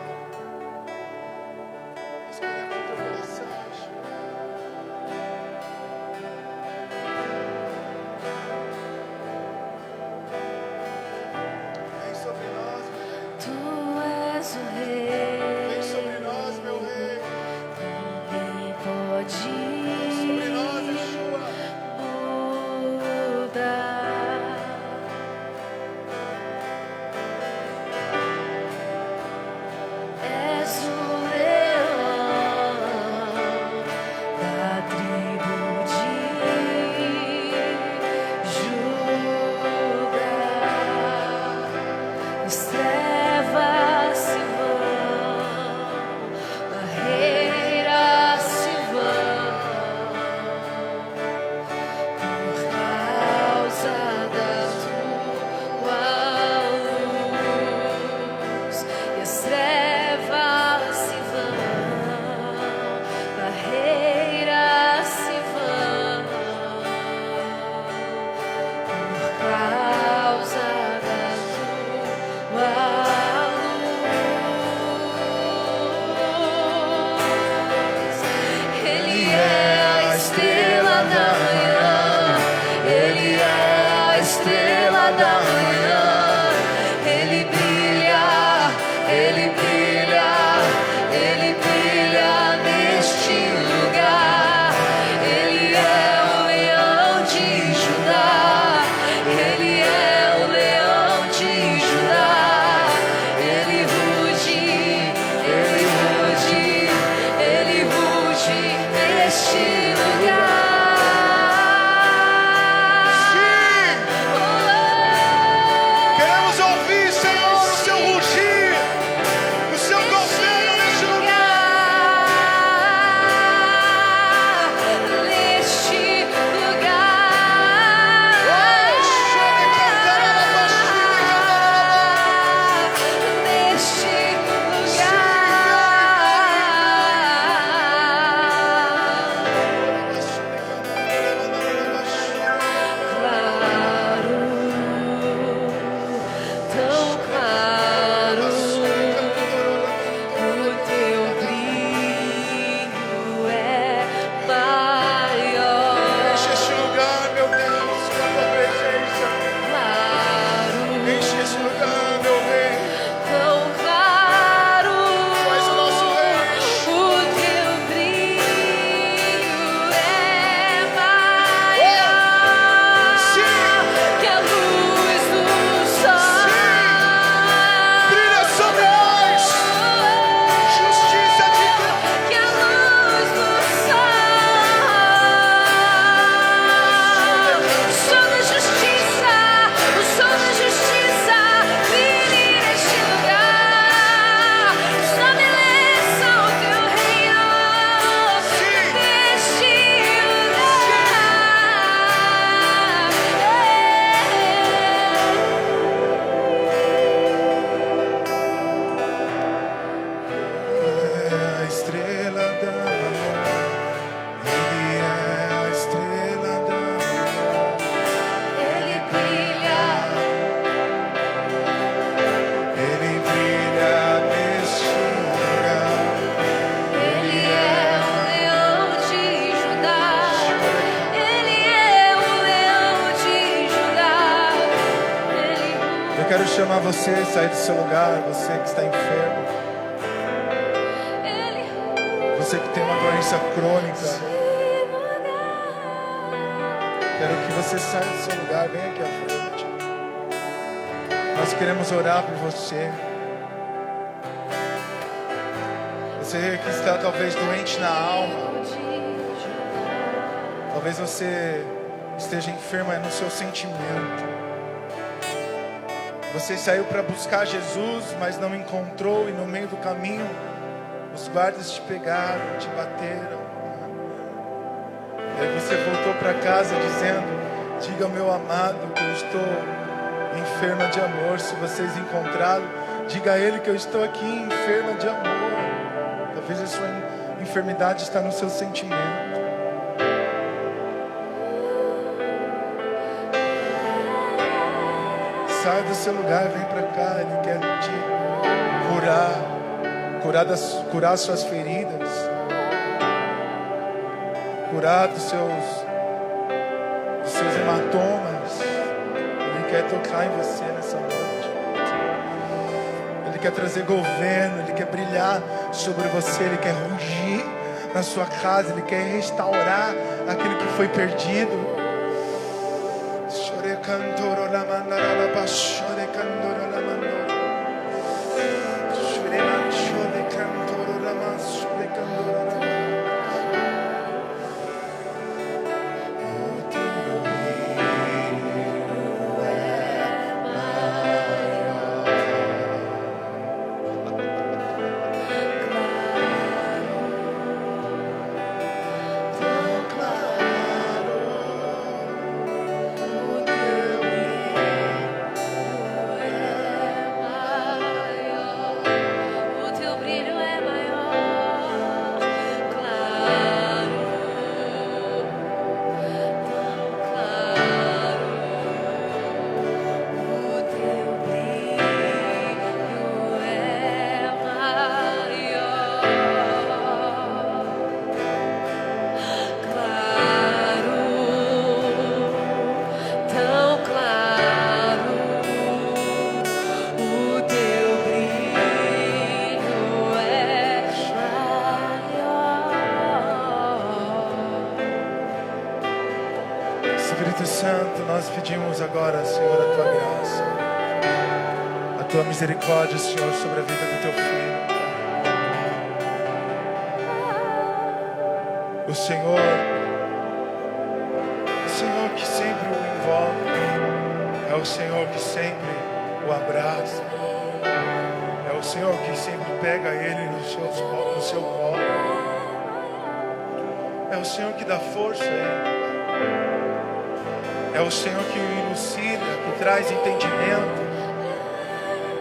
chamar você a sair do seu lugar, você que está enfermo, você que tem uma doença crônica. Quero que você saia do seu lugar, venha aqui à frente. Nós queremos orar por você. Você que está talvez doente na alma, talvez você esteja enferma no seu sentimento. Você saiu para buscar Jesus, mas não encontrou, e no meio do caminho os guardas te pegaram, te bateram. E aí você voltou para casa dizendo: diga ao meu amado que eu estou enferma de amor. Se vocês encontrá-lo, diga a ele que eu estou aqui enferma de amor. Talvez a sua enfermidade está no seu sentimento. Sai do seu lugar, vem para cá. Ele quer te curar suas feridas, curar dos seus hematomas. Ele quer tocar em você nessa noite. Ele quer trazer governo, Ele quer brilhar sobre você, Ele quer rugir na sua casa, Ele quer restaurar aquilo que foi perdido. Espírito Santo, nós pedimos agora, Senhor, a Tua graça, a Tua misericórdia, Senhor, sobre a vida do Teu Filho. O Senhor que sempre o envolve, é o Senhor que sempre o abraça, é o Senhor que sempre pega Ele no seu colo, é o Senhor que dá força a Ele. É o Senhor que o elucida, que traz entendimento,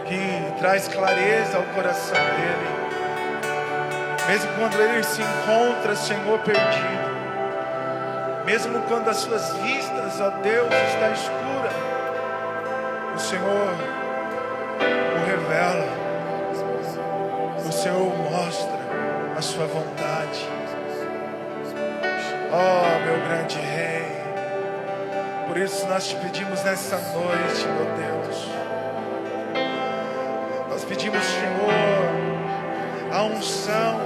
que traz clareza ao coração dele. Mesmo quando ele se encontra, Senhor, perdido. Mesmo quando as suas vistas, ó Deus, está escura, o Senhor o revela. O Senhor mostra a sua vontade. Ó, meu grande Rei. Por isso nós te pedimos nessa noite, meu Deus. Nós pedimos, Senhor, a unção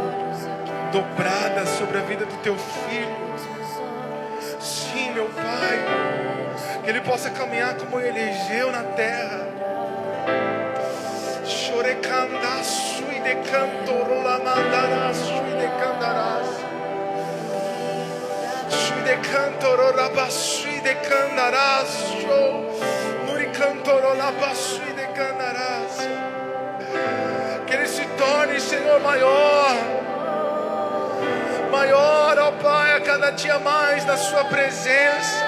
dobrada sobre a vida do Teu Filho. Sim, meu Pai, que Ele possa caminhar como elegeu na terra. Chorecandaço e decantorolamandaraço e decandarás. Decantororabaçu e decandarás, muricantororabaçu e decandarás. Que Ele se torne, Senhor, maior, ó Pai, a cada dia mais na Sua presença.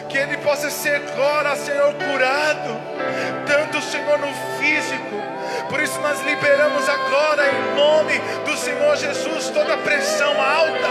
Que Ele possa ser agora, Senhor, curado, tanto, Senhor, no físico. Por isso nós liberamos agora, em nome do Senhor Jesus, toda pressão alta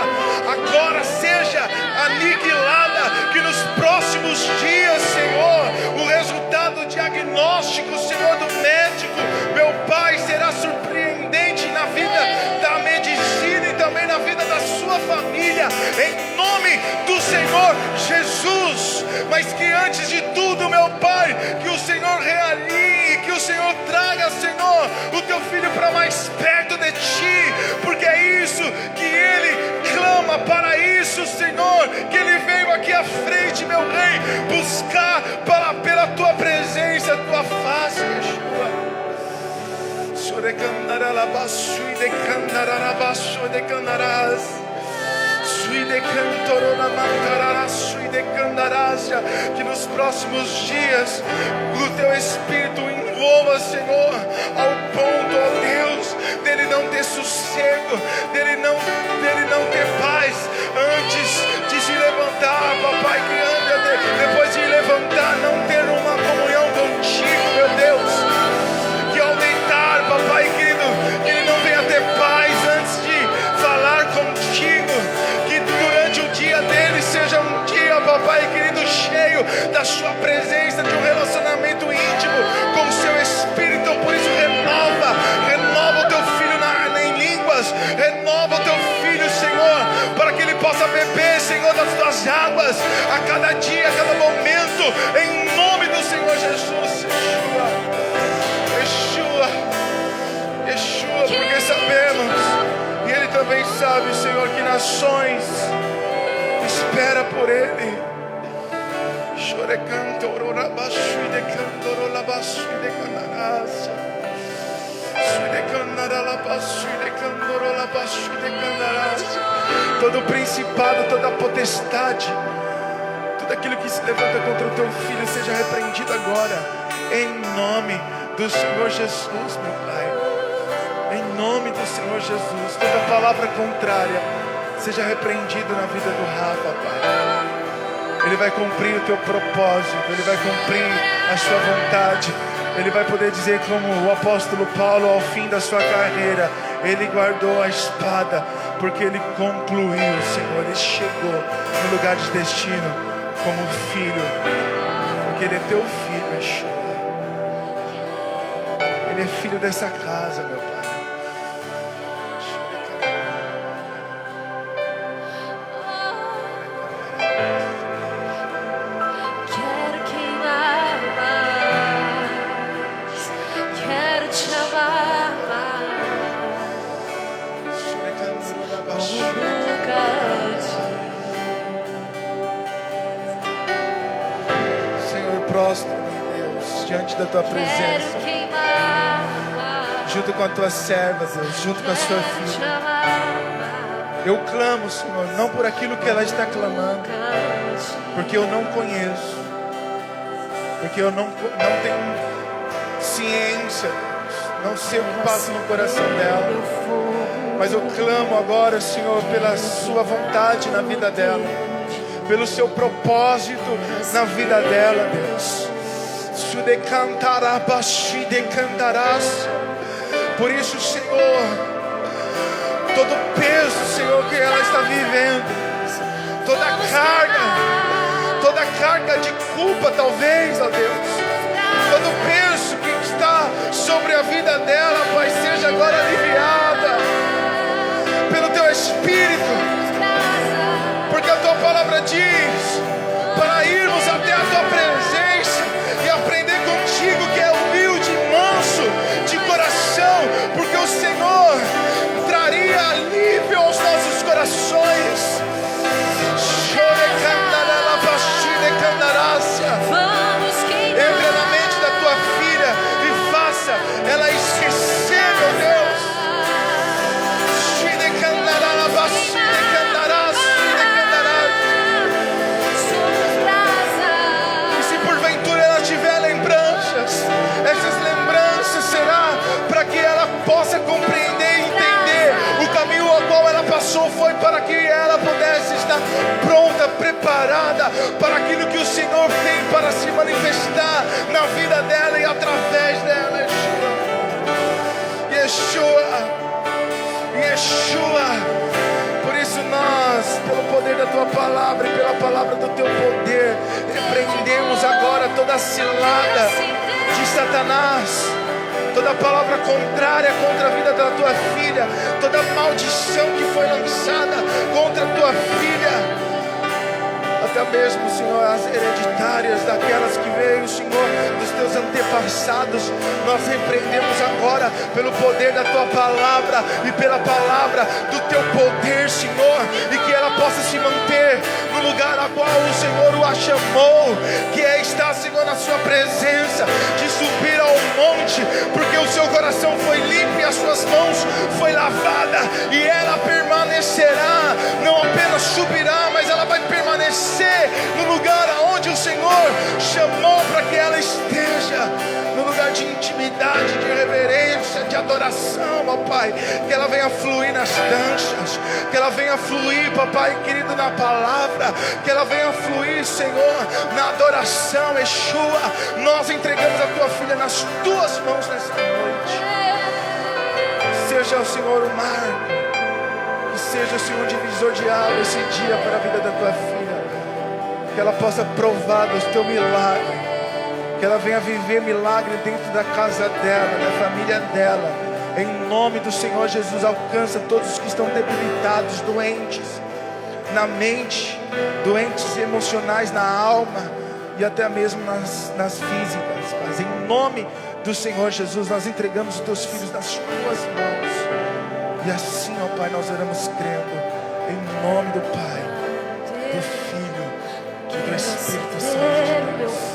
agora seja aniquilada. Que nos próximos dias, Senhor, o resultado diagnóstico, Senhor, do médico, meu Pai, será surpreendente na vida da medicina e também na vida da sua família, em nome do Senhor Jesus. Mas mas que antes de tudo, meu Pai, que o Senhor realinhe, que o Senhor traga, Senhor, o teu filho para mais perto de Ti, porque é isso que ele clama, para isso, Senhor, que ele veio aqui à frente, meu Rei, buscar pela Tua presença, a Tua face, Yeshua. Que nos próximos dias o Teu Espírito envolva, Senhor, ao ponto, ó Deus, dele não ter sossego, dele não ter paz antes de se levantar, papai, que anda depois de levantar, não ter uma comunhão contigo, meu Deus. Que ao deitar, papai querido, que ele não venha ter paz antes de falar contigo, que durante o dia dele seja um dia, papai querido, cheio da sua presença, de um relacionamento íntimo com o seu Espírito. Por isso renova o teu filho em línguas, renova o teu filho, Senhor, para que ele possa beber, Senhor, das tuas águas a cada dia, a cada momento, em nome do Senhor Jesus. Yeshua, porque sabemos, e Ele também sabe, Senhor, que nações espera por Ele. Todo principado, toda potestade, tudo aquilo que se levanta contra o teu filho seja repreendido agora, em nome do Senhor Jesus, meu Pai. Em nome do Senhor Jesus, toda palavra contrária seja repreendido na vida do Rafa, Pai. Ele vai cumprir o teu propósito, ele vai cumprir a sua vontade. Ele vai poder dizer como o apóstolo Paulo, ao fim da sua carreira, ele guardou a espada, porque ele concluiu, Senhor, ele chegou no lugar de destino como filho, porque ele é teu filho, Yeshua. Ele é filho dessa casa, meu Pai. Diante da tua presença, junto com a tua serva, Deus, junto com a sua filha, eu clamo, Senhor, não por aquilo que ela está clamando, porque eu não conheço, porque eu não tenho ciência, não sei o que passa no coração dela, mas eu clamo agora, Senhor, pela sua vontade na vida dela, pelo seu propósito na vida dela, Deus. Por isso, Senhor, todo peso, Senhor, que ela está vivendo, toda carga de culpa, talvez, ó Deus, todo peso que está sobre a vida dela, Pai, seja agora aliviada pelo teu Espírito, porque a tua palavra diz para irmos até a tua presença e aprender contigo, que é humilde e manso de coração, porque o Senhor traria alívio aos nossos corações. Entre na mente da tua filha e faça ela esquecer, meu Deus. Essas lembranças será para que ela possa compreender e entender o caminho ao qual ela passou, foi para que ela pudesse estar pronta, preparada para aquilo que o Senhor tem para se manifestar na vida dela e através dela. Yeshua. Por isso nós, pelo poder da tua palavra e pela palavra do teu poder, repreendemos agora toda cilada de Satanás, toda palavra contrária contra a vida da tua filha, toda maldição que foi lançada contra a tua filha, até mesmo, Senhor, as hereditárias, daquelas que veio, Senhor, dos teus antepassados. Nós repreendemos agora pelo poder da tua palavra e pela palavra do teu poder, Senhor, e que ela possa se manter no lugar a qual o Senhor a chamou, que é estar, Senhor, na sua presença, de subir ao monte, porque o seu coração foi limpo e as suas mãos foi lavada, e ela permanecerá, não apenas subirá, mas ela vai permanecer no lugar aonde o Senhor chamou para que ela esteja, no lugar de intimidade, de reverência, de adoração, ó Pai. Que ela venha fluir nas danças, que ela venha fluir, papai querido, na palavra, que ela venha fluir, Senhor, na adoração. Yeshua, nós entregamos a tua filha nas tuas mãos nessa noite. Seja o Senhor o marco, que seja o Senhor divisor de água esse dia para a vida da tua filha, que ela possa provar do teu milagre, que ela venha viver milagre dentro da casa dela, da família dela. Em nome do Senhor Jesus, alcança todos os que estão debilitados, doentes na mente, doentes emocionais na alma e até mesmo nas físicas. Mas em nome do Senhor Jesus, nós entregamos os teus filhos nas tuas mãos. E assim, ó Pai, nós oramos crendo em nome do Pai, do Filho e do Espírito Santo de Deus.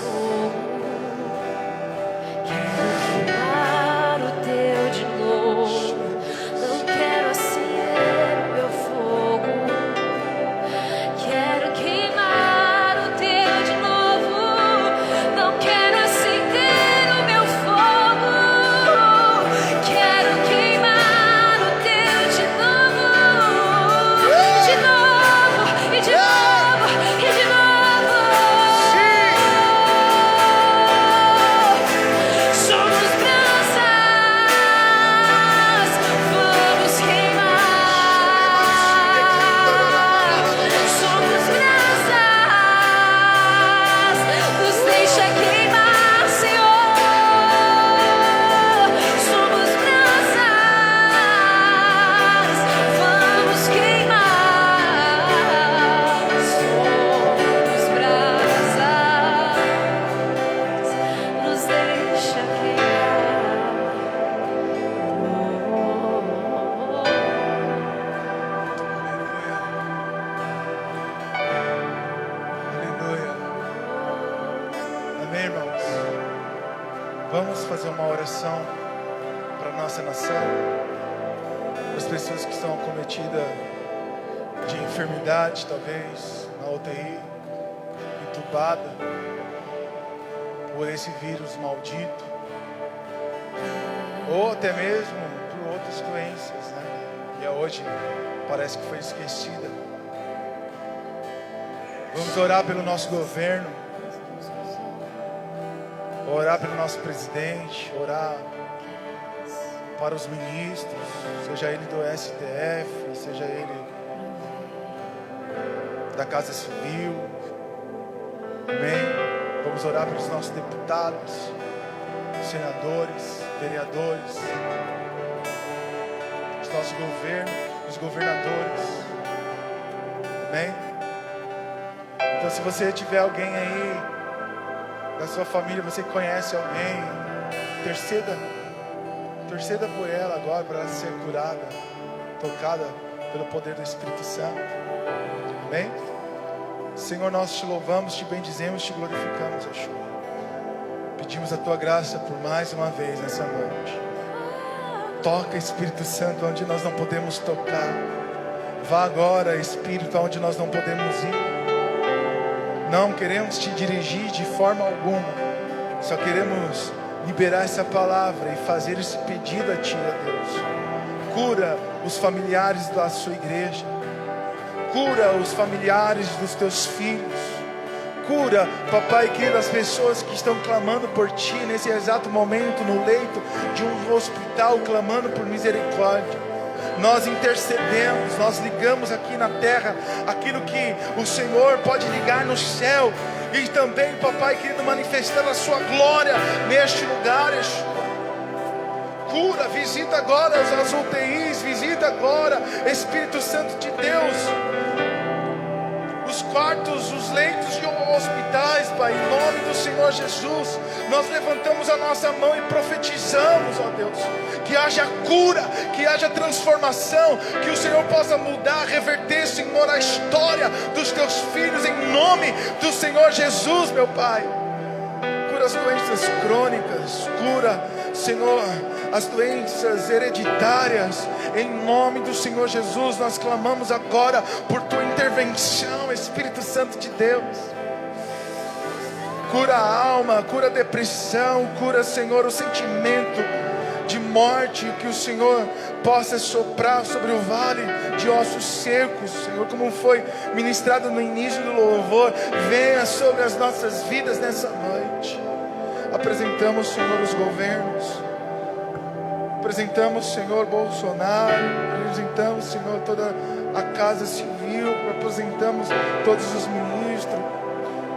Talvez na UTI, entubada por esse vírus maldito, ou até mesmo por outras doenças, né? E hoje parece que foi esquecida. Vamos orar pelo nosso governo, orar pelo nosso presidente, orar para os ministros, seja ele do STF, seja ele da Casa Civil, amém? Vamos orar pelos nossos deputados, senadores, vereadores, os nossos governos, os governadores, amém? Então, se você tiver alguém aí da sua família, você conhece alguém, interceda por ela agora, para ela ser curada, tocada pelo poder do Espírito Santo, amém? Senhor, nós te louvamos, te bendizemos, te glorificamos, Yeshua. Pedimos a tua graça por mais uma vez nessa noite. Toca, Espírito Santo, onde nós não podemos tocar. Vá agora, Espírito, onde nós não podemos ir. Não queremos te dirigir de forma alguma, só queremos liberar essa palavra e fazer esse pedido a ti, ó Deus. Cura os familiares da sua igreja. Cura os familiares dos teus filhos. Cura, papai querido, as pessoas que estão clamando por ti nesse exato momento no leito de um hospital, clamando por misericórdia. Nós intercedemos, nós ligamos aqui na terra aquilo que o Senhor pode ligar no céu, e também, papai querido, manifestando a sua glória neste lugar, Yeshua. Cura, visita agora as UTIs, visita agora, Espírito Santo de Deus, os os quartos, os leitos de hospitais, Pai, em nome do Senhor Jesus, nós levantamos a nossa mão e profetizamos, ó Deus, que haja cura, que haja transformação, que o Senhor possa mudar, reverter, Senhor, a história dos teus filhos, em nome do Senhor Jesus, meu Pai. Cura as doenças crônicas, cura, Senhor, as doenças hereditárias, em nome do Senhor Jesus. Nós clamamos agora por tua intervenção, Espírito Santo de Deus. Cura a alma, cura a depressão, cura, Senhor, o sentimento de morte, que o Senhor possa soprar sobre o vale de ossos secos, Senhor, como foi ministrado no início do louvor. Venha sobre as nossas vidas nessa noite. Apresentamos, Senhor, os governos, apresentamos, Senhor, Bolsonaro, apresentamos, Senhor, toda a casa civil, apresentamos todos os ministros,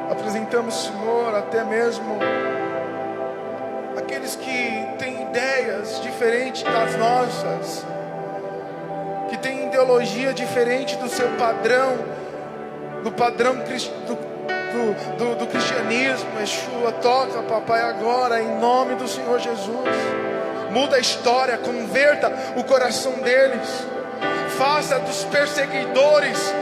apresentamos, Senhor, até mesmo aqueles que têm ideias diferentes das nossas, que têm ideologia diferente do seu padrão, do padrão do cristianismo. Yeshua, toca, papai, agora, em nome do Senhor Jesus. Muda a história, converta o coração deles, faça dos perseguidores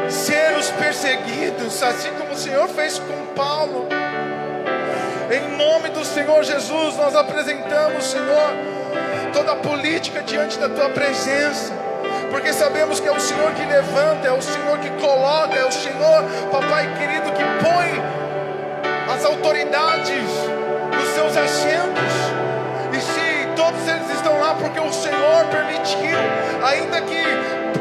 ser os perseguidos, assim como o Senhor fez com Paulo. Em nome do Senhor Jesus, nós apresentamos, Senhor, toda a política diante da tua presença, porque sabemos que é o Senhor que levanta, é o Senhor que coloca, é o Senhor, papai querido, que põe as autoridades nos seus assentos. E se todos eles estão lá porque o Senhor permitiu, ainda que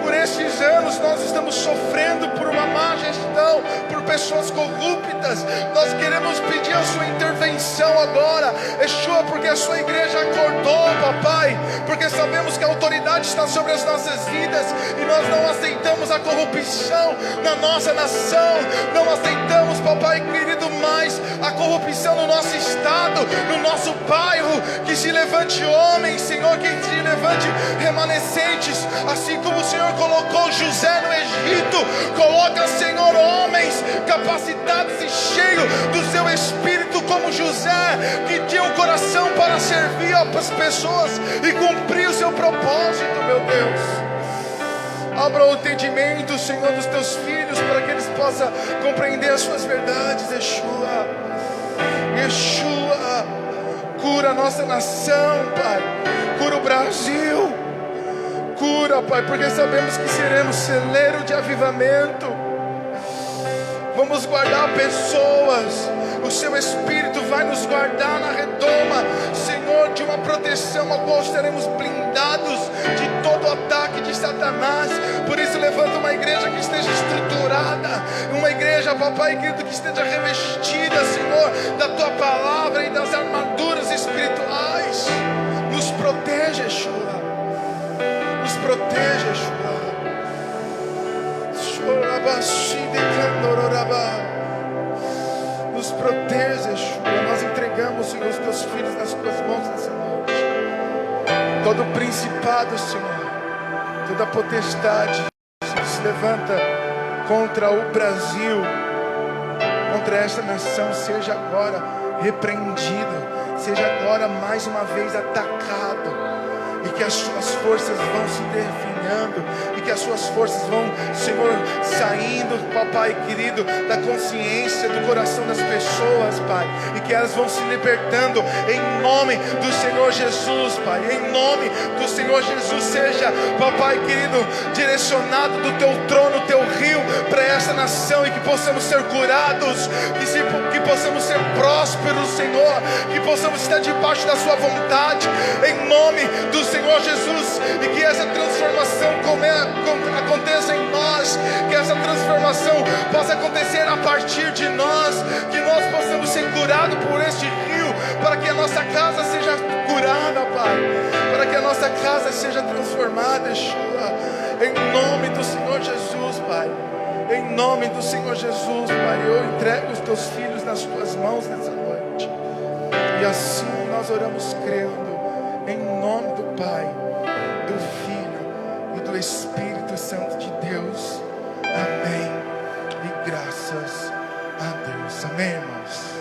por esses anos nós estamos sofrendo por uma má gestão, por pessoas corruptas, nós queremos pedir a sua intervenção agora, Yeshua, porque a sua igreja acordou, papai, porque sabemos que a autoridade está sobre as nossas vidas, e nós não aceitamos a corrupção na nossa nação, não aceitamos, papai querido, mais a corrupção no nosso estado, no nosso bairro. Que se levante homens, Senhor, que se levante remanescentes, assim como o Senhor colocou José no Egito. Coloca, Senhor, homens capacitados e cheios do seu espírito, como José, que tinha um coração para servir as pessoas e cumprir o seu propósito, meu Deus. Abra o entendimento, Senhor, dos teus filhos, para que eles possam compreender as suas verdades. Yeshua, Yeshua, cura a nossa nação, Pai, cura o Brasil, cura, Pai, porque sabemos que seremos celeiro de avivamento. Vamos guardar pessoas, o seu Espírito vai nos guardar na redoma, Senhor, de uma proteção a qual seremos blindados de todo ataque de Satanás. Por isso levanta uma igreja que esteja estruturada, uma igreja, papai querido, que esteja revestida, Senhor, da tua palavra e das armaduras espirituais. Nos proteja, Yeshua, nos proteja, Yeshua. Nos proteja, Yeshua. Nós entregamos, Senhor, os teus filhos nas tuas mãos nessa noite. Todo principado, Senhor, toda potestade que se levanta contra o Brasil, contra esta nação, seja agora repreendido, seja agora mais uma vez atacado, e que as suas forças vão se definhando, e que as suas forças vão, Senhor, saindo, papai querido, da consciência, do coração das pessoas, Pai, e que elas vão se libertando em nome do Senhor Jesus, Pai. Em nome do Senhor Jesus, seja, papai querido, direcionado do teu trono, teu rio, para essa nação, e que possamos ser curados, que possamos ser prósperos, Senhor, que possamos estar debaixo da sua vontade, em nome do Senhor Jesus, e que essa transformação aconteça em nós, que essa transformação possa acontecer a partir de nós, que nós possamos ser curados por este rio, para que a nossa casa seja curada, Pai, para que a nossa casa seja transformada, Yeshua, em nome do Senhor Jesus, Pai, em nome do Senhor Jesus, Pai. Eu entrego os teus filhos nas tuas mãos nessa noite, e assim nós oramos crendo, em nome do Pai, do Filho e do Espírito Santo de Deus. Amém. graças a Deus. Amém, irmãos?